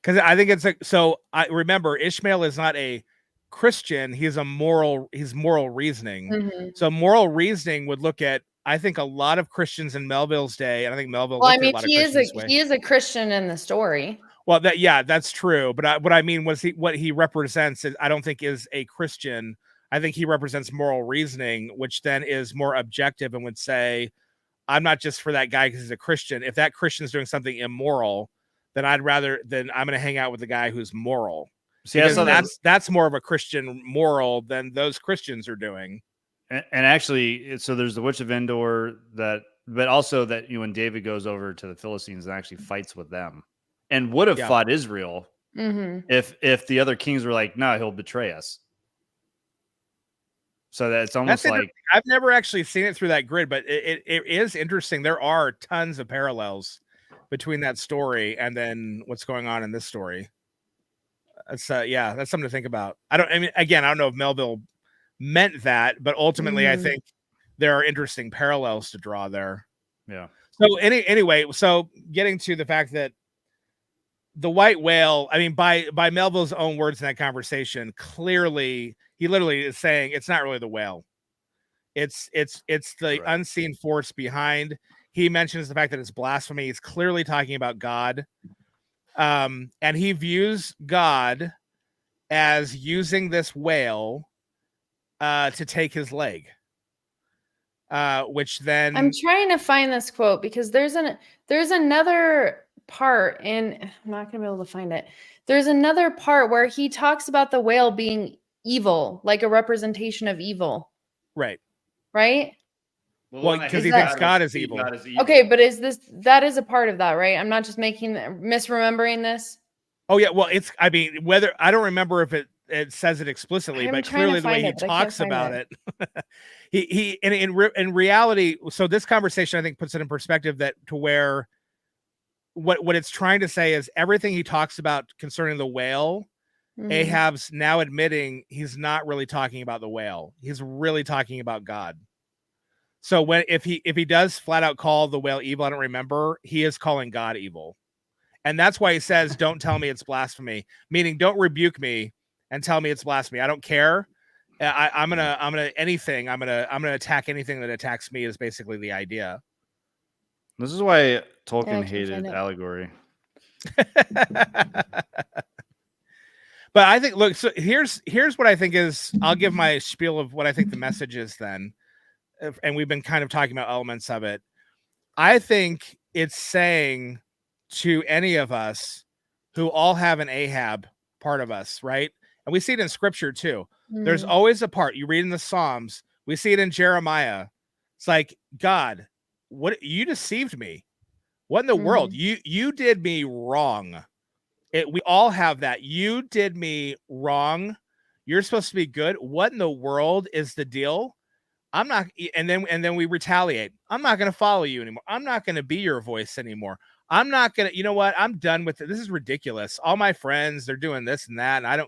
because I think it's like, so I remember Ishmael is not a Christian. He's moral reasoning. Mm-hmm. So moral reasoning would look at, I think, a lot of Christians in Melville's day, and I think Melville. Well, I mean, he is a Christian in the story. Well, that's true. But what I mean was what he represents is, I don't think is a Christian. I think he represents moral reasoning, which then is more objective and would say, I'm not just for that guy because he's a Christian. If that Christian is doing something immoral, then I'm going to hang out with the guy who's moral. See, that's more of a Christian moral than those Christians are doing. And actually, so there's the Witch of Endor but also that when David goes over to the Philistines and actually fights with them, and would have fought Israel if the other kings were like, no, he'll betray us. So that's almost like, I've never actually seen it through that grid, but it is interesting. There are tons of parallels between that story and then what's going on in this story. That's that's something to think about. I don't know if Melville meant that, but ultimately I think there are interesting parallels to draw there. Yeah. So anyway, so getting to the fact that the white whale, I mean, by Melville's own words in that conversation, clearly he literally is saying it's not really the whale. It's the unseen force behind. He mentions the fact that it's blasphemy. He's clearly talking about God. And he views God as using this whale to take his leg. Which then I'm trying to find this quote because there's another part I'm not gonna be able to find it. There's another part where he talks about the whale being evil, like a representation of evil. Right. Well, because he thinks God is evil. Okay, but that is a part of that, right? I'm not just misremembering this. Oh yeah, well, whether I don't remember if it says it explicitly, but clearly the way he talks about it, he in reality. So this conversation, I think, puts it in perspective that to where what it's trying to say is everything he talks about concerning the whale. Ahab's now admitting he's not really talking about the whale. He's really talking about God. So if he does flat out call the whale evil, I don't remember, he is calling God evil. And that's why he says, don't tell me it's blasphemy, meaning don't rebuke me and tell me it's blasphemy. I don't care. I'm gonna attack anything that attacks me is basically the idea. This is why Tolkien hated allegory. But I think, look, so here's what I think is, I'll give my spiel of what I think the message is then. And we've been kind of talking about elements of it. I think it's saying to any of us who all have an Ahab part of us, right? And we see it in scripture too. There's always a part you read in the Psalms. We see it in Jeremiah. It's like, God, what, you deceived me. What in the world? You did me wrong. We all have that. You did me wrong. You're supposed to be good. What in the world is the deal? I'm not. And then we retaliate. I'm not going to follow you anymore. I'm not going to be your voice anymore. I'm not going to, you know what? I'm done with it. This is ridiculous. All my friends, they're doing this and that. And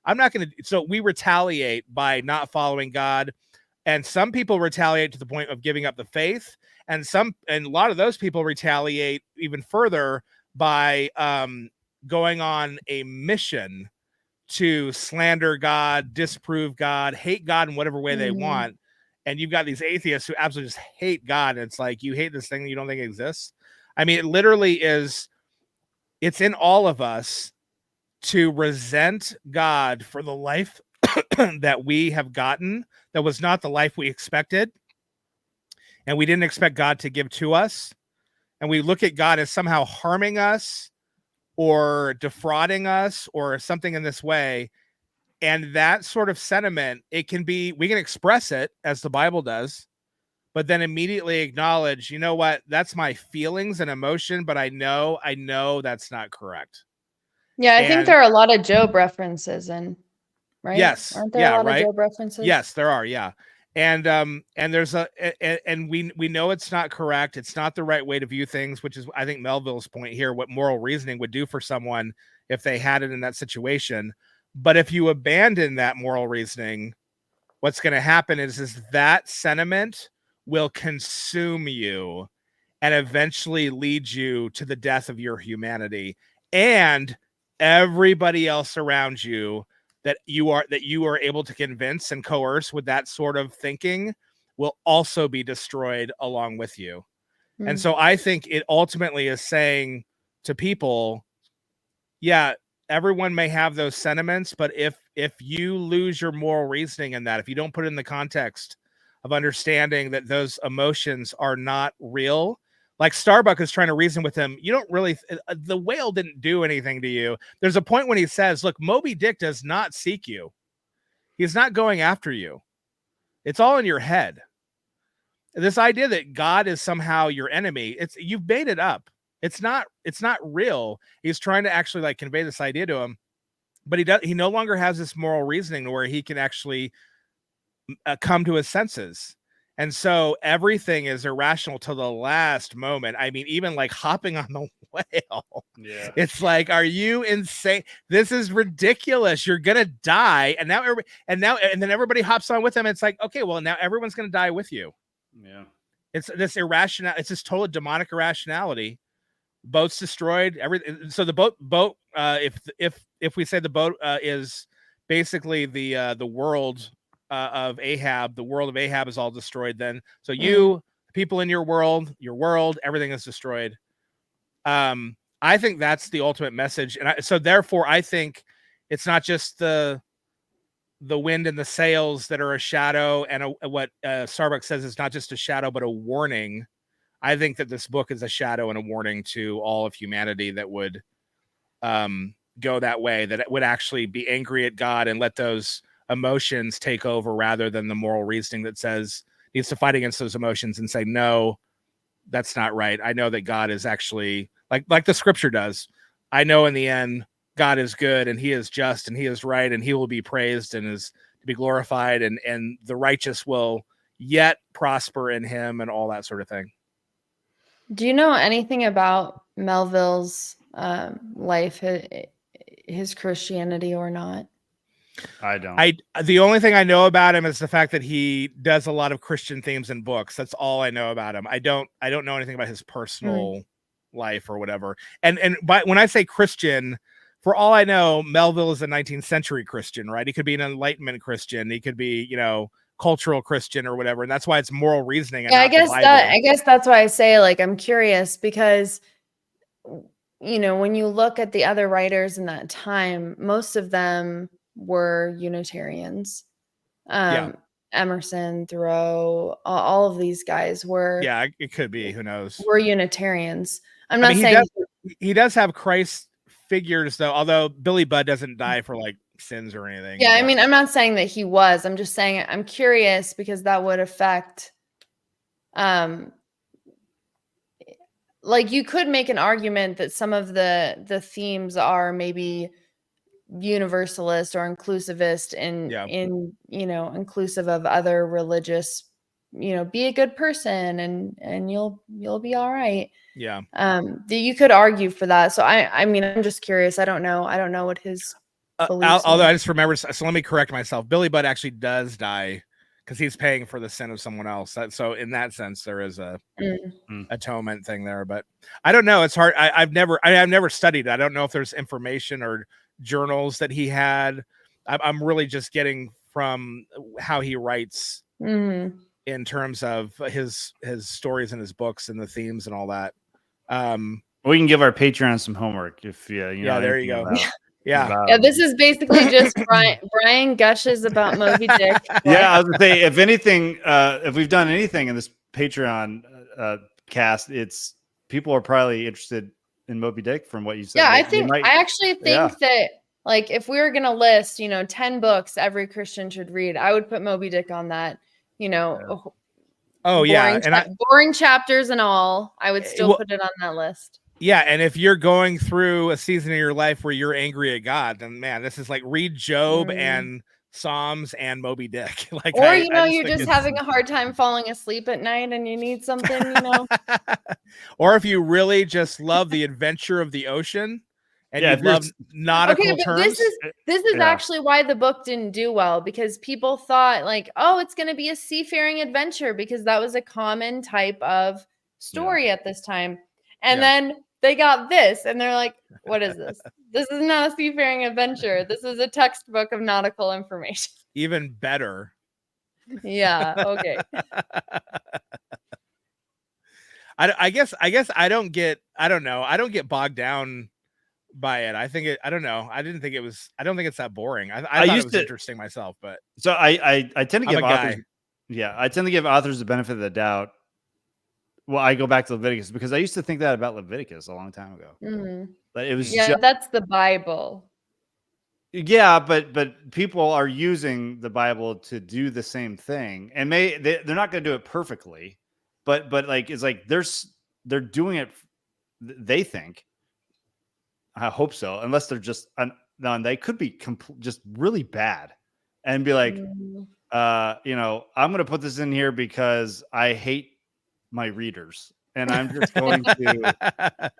I'm not going to. So we retaliate by not following God. And some people retaliate to the point of giving up the faith, and a lot of those people retaliate even further by going on a mission to slander God, disprove God, hate God in whatever way they want. And you've got these atheists who absolutely just hate God. And it's like, you hate this thing that you don't think exists. I mean, it literally is, it's in all of us to resent God for the life that we have gotten that was not the life we expected, and we didn't expect God to give to us. And we look at God as somehow harming us or defrauding us or something in this way. And that sort of sentiment, we can express it as the Bible does, but then immediately acknowledge, you know what, that's my feelings and emotion, but I know that's not correct. Yeah, I think there are a lot of Job references in, right? Yes. Aren't there a lot of Job references? Yes, there are. Yeah. And there's and we know it's not correct. It's not the right way to view things, which is, I think, Melville's point here, what moral reasoning would do for someone if they had it in that situation. But if you abandon that moral reasoning, what's going to happen is that sentiment will consume you and eventually lead you to the death of your humanity and everybody else around you that you are able to convince and coerce with that sort of thinking will also be destroyed along with you. And so I think it ultimately is saying to people, yeah, everyone may have those sentiments, but if you lose your moral reasoning in that, if you don't put it in the context of understanding that those emotions are not real, like Starbuck is trying to reason with him, you don't really, the whale didn't do anything to you. There's a point when he says, look, Moby Dick does not seek you. He's not going after you. It's all in your head. This idea that God is somehow your enemy, you've made it up. It's not real. He's trying to actually like convey this idea to him, but he no longer has this moral reasoning where he can actually come to his senses. And so everything is irrational to the last moment. I mean, even like hopping on the whale. Yeah. It's like, are you insane? This is ridiculous. You're going to die. And then everybody hops on with him. It's like, okay, well, now everyone's going to die with you. Yeah. It's this irrational, it's this total demonic irrationality. Boat's destroyed. Everything. So the boat, if we say the boat is basically the world of Ahab, the world of Ahab is all destroyed then. So people in your world, everything is destroyed. I think that's the ultimate message. And so therefore I think it's not just the wind and the sails that are a shadow, and what Starbuck says is not just a shadow, but a warning. I think that this book is a shadow and a warning to all of humanity that would go that way, that it would actually be angry at God and let those emotions take over rather than the moral reasoning that says needs to fight against those emotions and say, no, that's not right. I know that God is actually like the scripture does. I know in the end, God is good and he is just and he is right and he will be praised and is to be glorified, and the righteous will yet prosper in him and all that sort of thing. Do you know anything about Melville's life, his Christianity or not? I don't. The only thing I know about him is the fact that he does a lot of Christian themes in books. That's all I know about him. I don't know anything about his personal life or whatever. And when I say Christian, for all I know, Melville is a 19th century Christian, right? He could be an Enlightenment Christian. He could be, cultural Christian or whatever. And that's why it's moral reasoning. And I guess that's why I say, like, I'm curious because, when you look at the other writers in that time, most of them were Unitarians. Emerson, Thoreau, all of these guys were. Yeah, it could be. Who knows? We're Unitarians. I'm not saying he does have Christ figures though, although Billy Budd doesn't die for like sins or anything. Yeah, I mean, I'm not saying that he was. I'm just saying I'm curious because that would affect like you could make an argument that some of the themes are maybe universalist or inclusivist in inclusive of other religious, be a good person and you'll be all right. Yeah. You could argue for that. So I mean, I'm just curious. I don't know what his beliefs although I just remembered, so let me correct myself. Billy Budd actually does die because he's paying for the sin of someone else. So in that sense, there is a atonement thing there. But I don't know. It's hard. I've never studied it. I don't know if there's information or journals that he had. I'm really just getting from how he writes in terms of his stories and his books and the themes and all that. We can give our Patreon some homework if you know. There you go. Yeah, this is basically just Bryan gushes about Moby Dick. Yeah, I was gonna say, if anything, if we've done anything in this Patreon cast, it's people are probably interested in Moby Dick from what you said. Yeah, I actually think that, like, if we were gonna list, 10 books every Christian should read, I would put Moby Dick on that. Boring chapters and all, I would still put it on that list. Yeah, and if you're going through a season of your life where you're angry at God, then man, this is like read Job and Psalms and Moby Dick. Like, or you're just having a hard time falling asleep at night and you need something, Or if you really just love the adventure of the ocean and you love nautical terms. This is actually why the book didn't do well, because people thought like, oh, it's going to be a seafaring adventure, because that was a common type of story at this time. And then they got this and they're like, what is this? This is not a seafaring adventure. This is a textbook of nautical information. Even better. Yeah. Okay. I guess I don't get bogged down by it. I think I don't know. I don't think it's that boring. I thought it was interesting myself, but so I tend to give authors, I tend to give authors the benefit of the doubt. Well, I go back to Leviticus because I used to think that about Leviticus a long time ago. But it was that's the Bible. Yeah, but people are using the Bible to do the same thing, and they're not going to do it perfectly, but like it's like they're doing it. They think. I hope so, unless they're just they could be just really bad, and be like, I'm going to put this in here because I hate my readers, and I'm just going to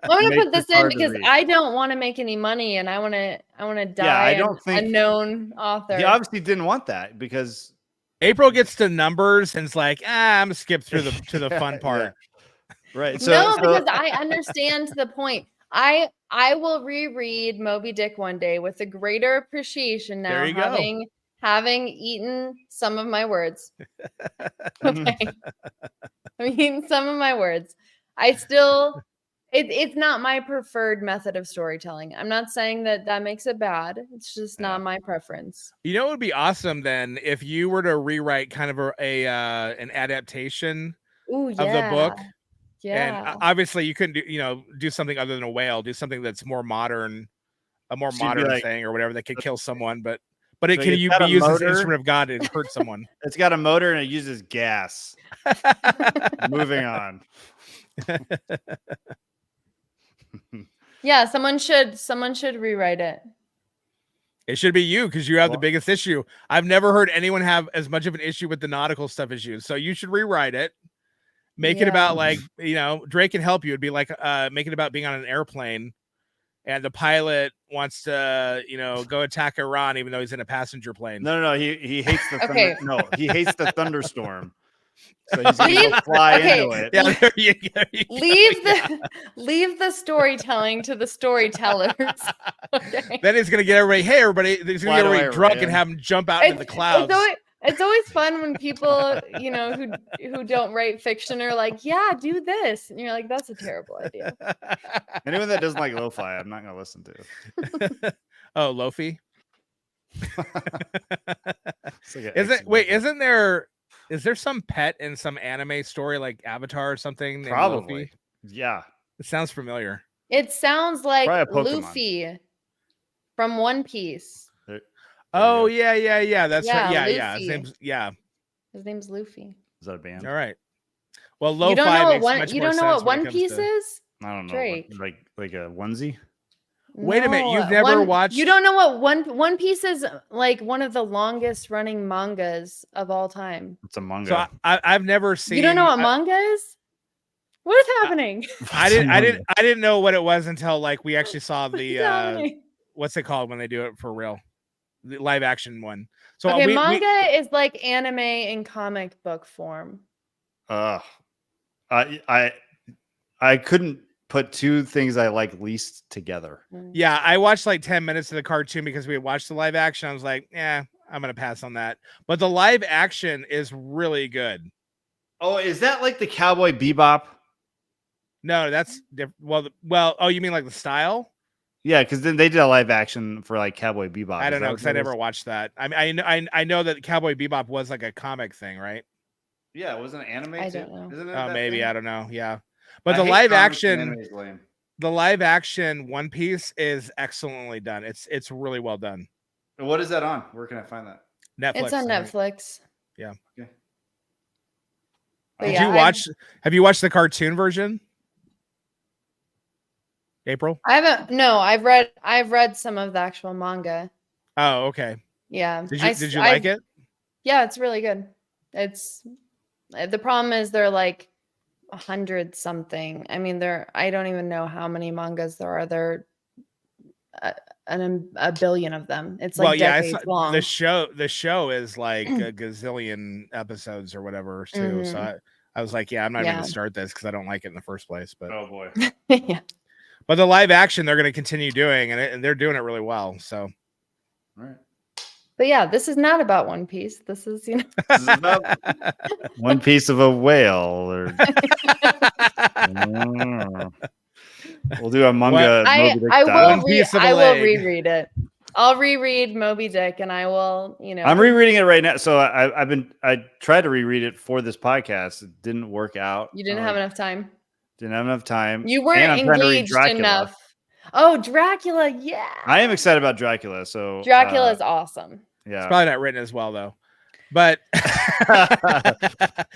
put this in because I don't want to make any money, and I want to die. Yeah, I don't think unknown author. He obviously didn't want that, because April gets to numbers and it's like, I'm gonna skip through the fun part. Right. Because I understand the point. I will reread Moby Dick one day with a greater appreciation now, having eaten some of my words. Okay. I'm eating some of my words. It's not my preferred method of storytelling. I'm not saying that makes it bad. It's just not my preference. You know, it would be awesome then if you were to rewrite kind of an adaptation of the book. Yeah. And obviously you couldn't do something other than a whale, do something that's more modern, thing or whatever that could kill someone, but it can be used as an instrument of God to hurt someone. It's got a motor and it uses gas. Moving on. Yeah, someone should rewrite it. It should be you, because you have the biggest issue. I've never heard anyone have as much of an issue with the nautical stuff as you. So you should rewrite it. Make it about Drake can help you. It'd be like make it about being on an airplane and the pilot wants to, go attack Iran even though he's in a passenger plane. No. He hates the thunder. No, he hates the thunderstorm. So he's going to fly into it. Yeah, there you go. Leave the storytelling to the storytellers. Okay. Then he's going to get everybody. Hey, everybody! He's going to get everybody drunk and have them jump out into the clouds. It's always fun when people, who don't write fiction are like, yeah, do this. And you're like, that's a terrible idea. Anyone that doesn't like lo-fi, I'm not going to listen to. Oh, lo-fi? Is there some pet in some anime story like Avatar or something? Probably. Luffy? Yeah. It sounds familiar. It sounds like Luffy from One Piece. Oh yeah. That's right. Yeah. His name's Luffy. Is that a band? All right. Well, lo-fi you don't know what One Piece is? I don't know. Like a onesie? Wait a minute. You've never watched? You don't know what One Piece is? Like one of the longest running mangas of all time. It's a manga. So I've never seen. You don't know what manga is? What is happening? I didn't know what it was until we actually saw the what's it called when they do it for real? the live action one. So Okay, manga is like anime in comic book form. I couldn't put two things I like least together. Yeah, I watched like 10 minutes of the cartoon because we had watched the live action. I was like, yeah, I'm gonna pass on that. But the live action is really good. Oh, is that like the Cowboy Bebop? No, that's different. Well, oh, you mean like the style? Yeah, because then they did a live action for like Cowboy Bebop. I don't know because I never watched that. I mean, I know that Cowboy Bebop was like a comic thing, right? Yeah, it wasn't an anime. I too? don't know. Isn't it? Oh, maybe thing? I don't know. Yeah, but I the hate live comics and action, anime is lame. the live action One Piece is excellently done. It's really well done. What is that on? Where can I find that? Netflix. It's on I think. Netflix. Yeah. Okay. But Did yeah, you watch? Have you watched the cartoon version? April? I haven't. No, I've read some of the actual manga. Oh, okay. Yeah. Did you like it? Yeah, it's really good. It's the problem is they're like 100 something. I mean, I don't even know how many mangas there are. There a billion of them. It's like decades long. The show is like a gazillion episodes or whatever too. So I was like, yeah, I'm not even gonna start this because I don't like it in the first place. But oh boy. Yeah. But the live action they're going to continue doing, and they're doing it really well. So, all right. But yeah, this is not about One Piece. This is, This is about one piece of a whale. Or... We'll do a manga. I will reread it. I'll reread Moby Dick, and I will, I'm rereading it right now. So I tried to reread it for this podcast. It didn't work out. You didn't have enough time. Didn't have enough time. You weren't engaged enough. Oh, Dracula. Yeah. I am excited about Dracula. So Dracula is awesome. Yeah. It's probably not written as well though. But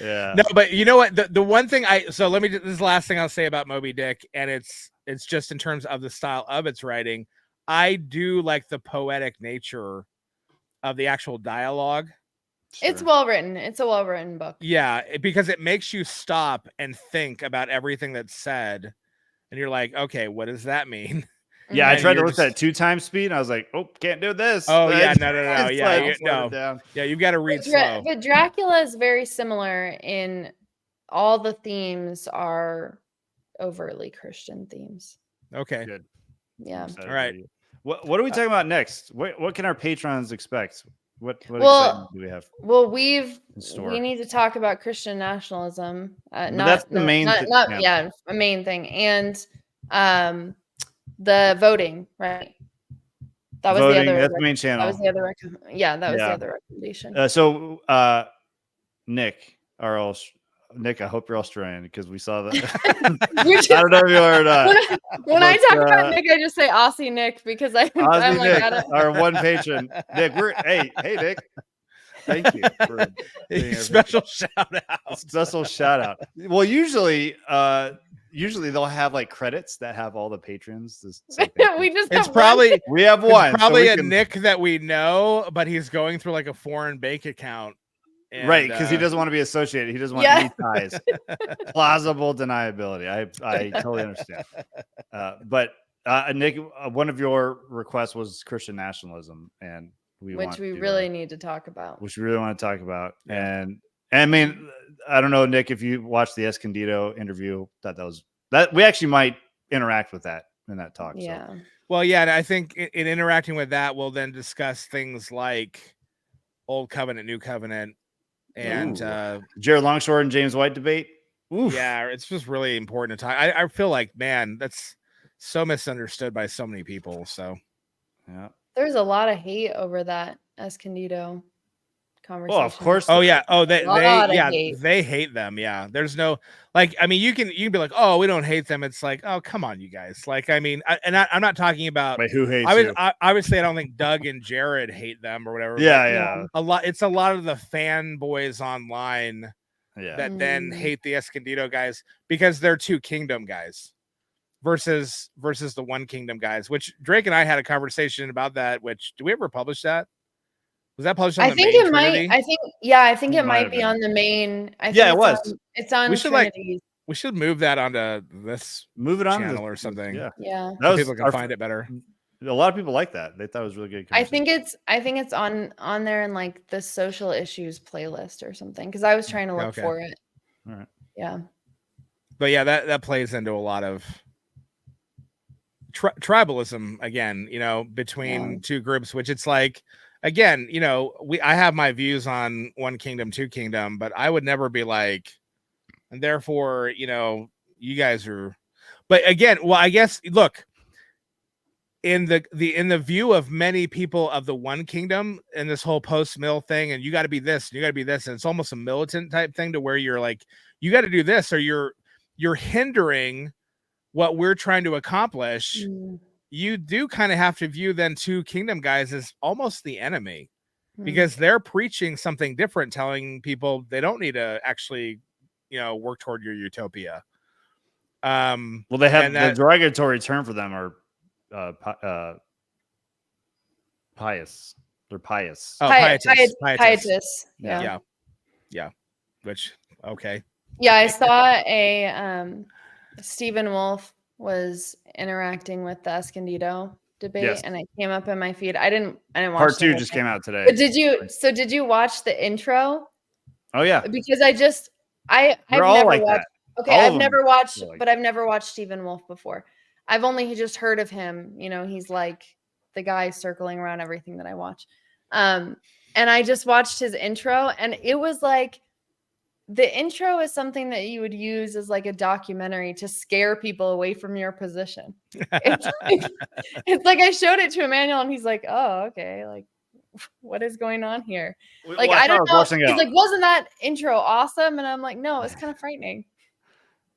yeah. No, but you know what? The one thing this is the last thing I'll say about Moby Dick, and it's just in terms of the style of its writing. I do like the poetic nature of the actual dialogue. Sure. It's well written. It's a well written book. Yeah, because it makes you stop and think about everything that's said, and you're like, okay, what does that mean? Yeah, I tried to look at 2x speed, and I was like, oh, can't do this. Oh yeah, no, yeah, yeah, you've got to read slow. But Dracula is very similar in all the themes are overtly Christian themes. Okay, good. Yeah. All right. What are we talking about next? What can our patrons expect? What excitement do we have? Well, we need to talk about Christian nationalism. That's the main thing. A main thing. And the voting, right? That was voting, the other. That's the main channel. That was the other. The other recommendation. So, Nick, Nick, I hope you're Australian because we saw that. I don't know if you are or not. When I talk about Nick, I just say Aussie Nick because I'm Nick, like, our one patron. Nick, hey Nick. Thank you for special shout out. Special shout out. Well, usually they'll have like credits that have all the patrons. We have one. Probably a Nick that we know, but he's going through like a foreign bank account. And, right, because he doesn't want to be associated. He doesn't want any ties. Plausible deniability. I totally understand. But Nick, one of your requests was Christian nationalism, and we really need to talk about. Which we really want to talk about. And I mean, I don't know, Nick, if you watched the Escondido interview, that we actually might interact with that in that talk. Yeah. So. Well, yeah, and I think in interacting with that, we'll then discuss things like Old Covenant, New Covenant. And Jared Longshore and James White debate. Oof. Yeah, it's just really important to talk. I feel like, man, that's so misunderstood by so many people. So yeah, there's a lot of hate over that Escondido conversation. Oh, of course. Oh yeah. Oh, they hate them. Yeah. There's no I mean, you can be like, oh, we don't hate them. It's like, oh, come on, you guys. I mean, I'm not talking about who hates you. Obviously, I don't think Doug and Jared hate them or whatever. Yeah. It's a lot of the fanboys online that then hate the Escondido guys because they're two Kingdom guys versus the One Kingdom guys. Which Drake and I had a conversation about that. Which do we ever publish that? Was that published on I think it might. I think it might be on the main. It was. It's on. We should move that onto this. Move it on channel or something. Yeah. Yeah. So people can find it better. A lot of people like that. They thought it was really good. I think it's on there in like the social issues playlist or something, because I was trying to look for it. All right. Yeah. But yeah, that plays into a lot of tribalism again, between two groups, which it's like, again, I have my views on one kingdom, two kingdom, but I would never be like, and therefore, you guys are, but again, well, I guess, look, in the view of many people of the one kingdom and this whole post-mill thing, and you got to be this, and you got to be this, and it's almost a militant type thing to where you're like, you got to do this, or you're hindering what we're trying to accomplish. You do kind of have to view then two kingdom guys as almost the enemy, because they're preaching something different, telling people they don't need to actually, work toward your utopia. Well, they have the derogatory term for them are pious. They're pious. Oh, pietists. Yeah. Which, okay. Yeah, I saw a Stephen Wolf was interacting with the Escondido debate, and it came up in my feed. I didn't watch Part 2 just came out today. But did you watch the intro? Oh yeah. Because I've never watched that. Okay, I've never watched, but I've never watched Stephen Wolf before. I've only just heard of him. He's like the guy circling around everything that I watch. And I just watched his intro, and it was like, the intro is something that you would use as like a documentary to scare people away from your position. It's like I showed it to Emmanuel, and he's like, "Oh, okay. Like, what is going on here?" Like, I don't know. He's like, "Wasn't that intro awesome?" And I'm like, "No, it's kind of frightening."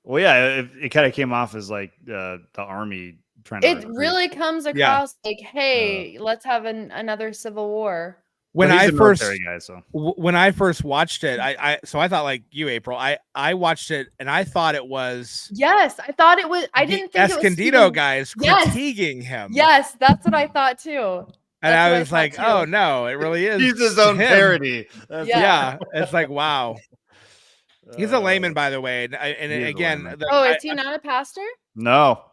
Well, yeah, it kind of came off as like the army trying to. It really comes across like, "Hey, let's have another civil war." When I first guy, when I first watched it, I thought like you, April. I watched it and I thought it was I thought it was. I didn't think Escondido guys critiquing him. Yes, that's what I thought too. And I was like, oh no, it really is. He's his own parody. Yeah, it's like, wow. He's a layman, by the way. And again, is he not a pastor? No,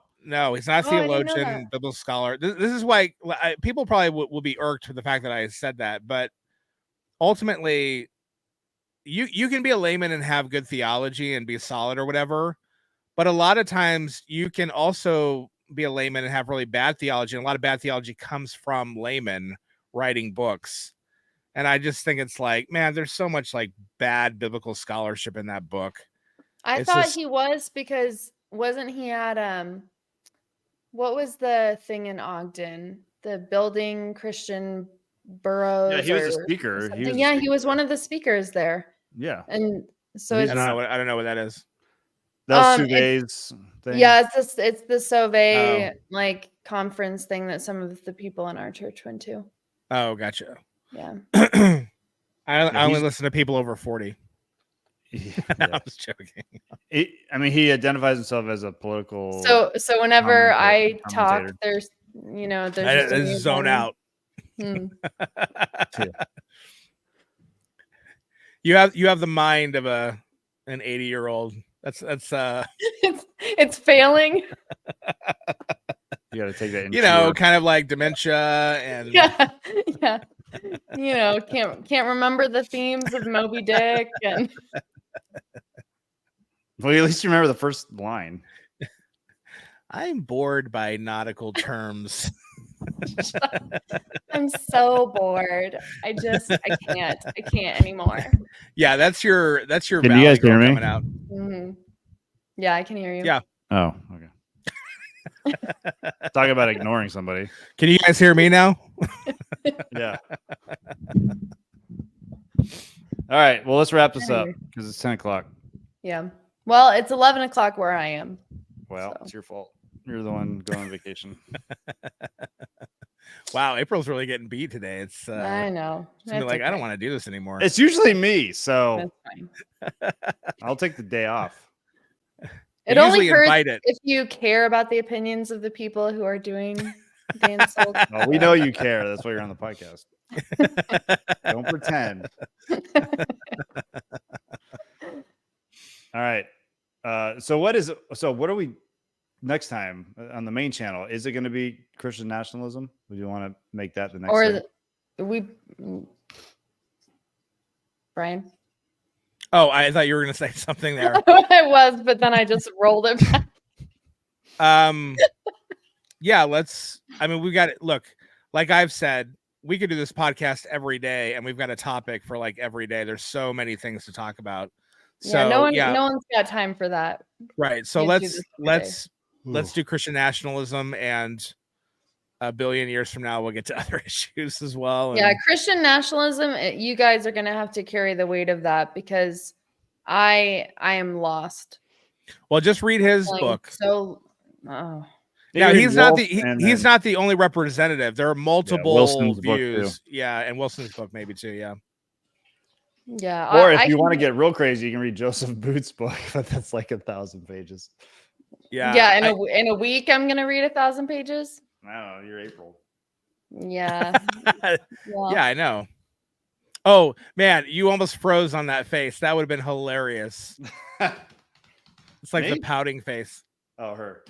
he's not a theologian, biblical scholar. This is why people probably will be irked with the fact that I said that. But ultimately, you can be a layman and have good theology and be solid or whatever. But a lot of times you can also be a layman and have really bad theology. And a lot of bad theology comes from laymen writing books. And I just think it's like, man, there's so much like bad biblical scholarship in that book. I thought he was, because wasn't he at what was the thing in Ogden? The Building Christian Burroughs. Yeah, he was a speaker. He was one of the speakers there. Yeah. And so I don't know what that is. That's Sauvé's thing. Yeah, it's the Sauvé like conference thing that some of the people in our church went to. Oh, gotcha. Yeah. I only listen to people over 40. I was joking. He identifies himself as a political. So whenever I talk, there's I zone out. You have the mind of an 80-year-old. That's it's failing. You got to take that. Kind of like dementia and yeah. Can't remember the themes of Moby Dick and. Well, at least you remember the first line. I'm bored by nautical terms. I'm so bored. I can't anymore. Yeah, that's your. Can you guys hear me? Coming out. Mm-hmm. Yeah, I can hear you. Yeah. Oh, okay. Talk about ignoring somebody. Can you guys hear me now? Yeah. All right. Well, let's wrap this up because it's 10 o'clock. Yeah. Well, it's 11 o'clock where I am. Well, it's your fault. You're the one going on vacation. Wow, April's really getting beat today. It's I know. It's like, okay. I don't want to do this anymore. It's usually me, so that's fine. I'll take the day off. It only hurts if you care about the opinions of the people who are doing the insult. Well, we know you care. That's why you're on the podcast. Don't pretend. All right. So what are we? next time on the main channel? Is it going to be Christian nationalism? Would you want to make that the next Or thing? Brian? Oh, I thought you were going to say something there. I was, but then I just rolled it back. Yeah, we've got it. Look, like I've said, we could do this podcast every day, and we've got a topic for like every day. There's so many things to talk about. So no one's got time for that. Right. So Can't do let's this do Christian nationalism, and a billion years from now we'll get to other issues as well. Yeah, Christian nationalism, you guys are gonna have to carry the weight of that because I am lost. Well, just read his book. So now he's not the only representative. There are multiple views. Yeah, and Wilson's book maybe too. Yeah. Yeah. Or if you want to get real crazy, you can read Joseph Booth's book, but that's like 1,000 pages. Yeah. Yeah. In a week, I'm gonna read 1,000 pages. I don't know. You're April. Yeah. Yeah, I know. Oh man, you almost froze on that face. That would have been hilarious. It's like the pouting face. Oh, her.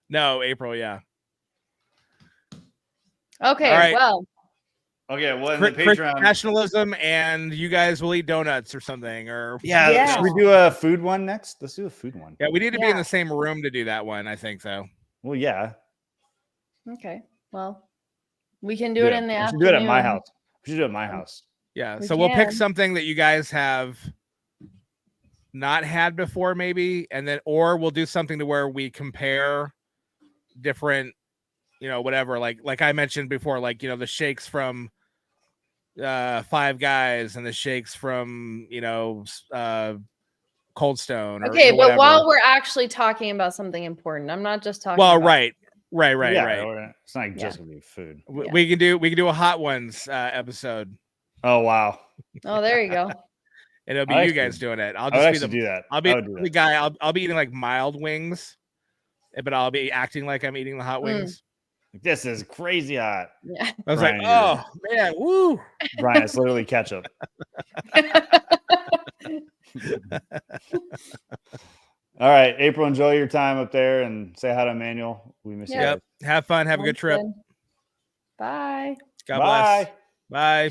No, April. Yeah. Okay. Right. Well. Okay. Well, in the Patreon, nationalism, and you guys will eat donuts or something, or yeah. Should we do a food one next? Let's do a food one. Yeah, we need to be in the same room to do that one. I think so. Well, yeah. Okay. Well, we can do it in the afternoon. We should do it at my house. We should do it at my house. Yeah. So we'll pick something that you guys have not had before, maybe, and then, or we'll do something to where we compare different, whatever. Like I mentioned before, like the shakes from Five Guys and the shakes from Cold Stone. Okay, but while we're actually talking about something important, I'm not just talking. Well, about right. It's not just gonna be food. We can do a hot ones episode. Oh wow. Oh, there you go. And it'll be you guys doing it. I'll just be do that. I'll be the guy. I'll be eating like mild wings, but I'll be acting like I'm eating the hot wings. This is crazy hot. Yeah. I was Brian, like, oh man, woo. Brian, it's literally ketchup. All right, April, enjoy your time up there and say hi to Emmanuel. We miss you. Yep. Have fun. Have a good trip. Bye. God bless. Bye.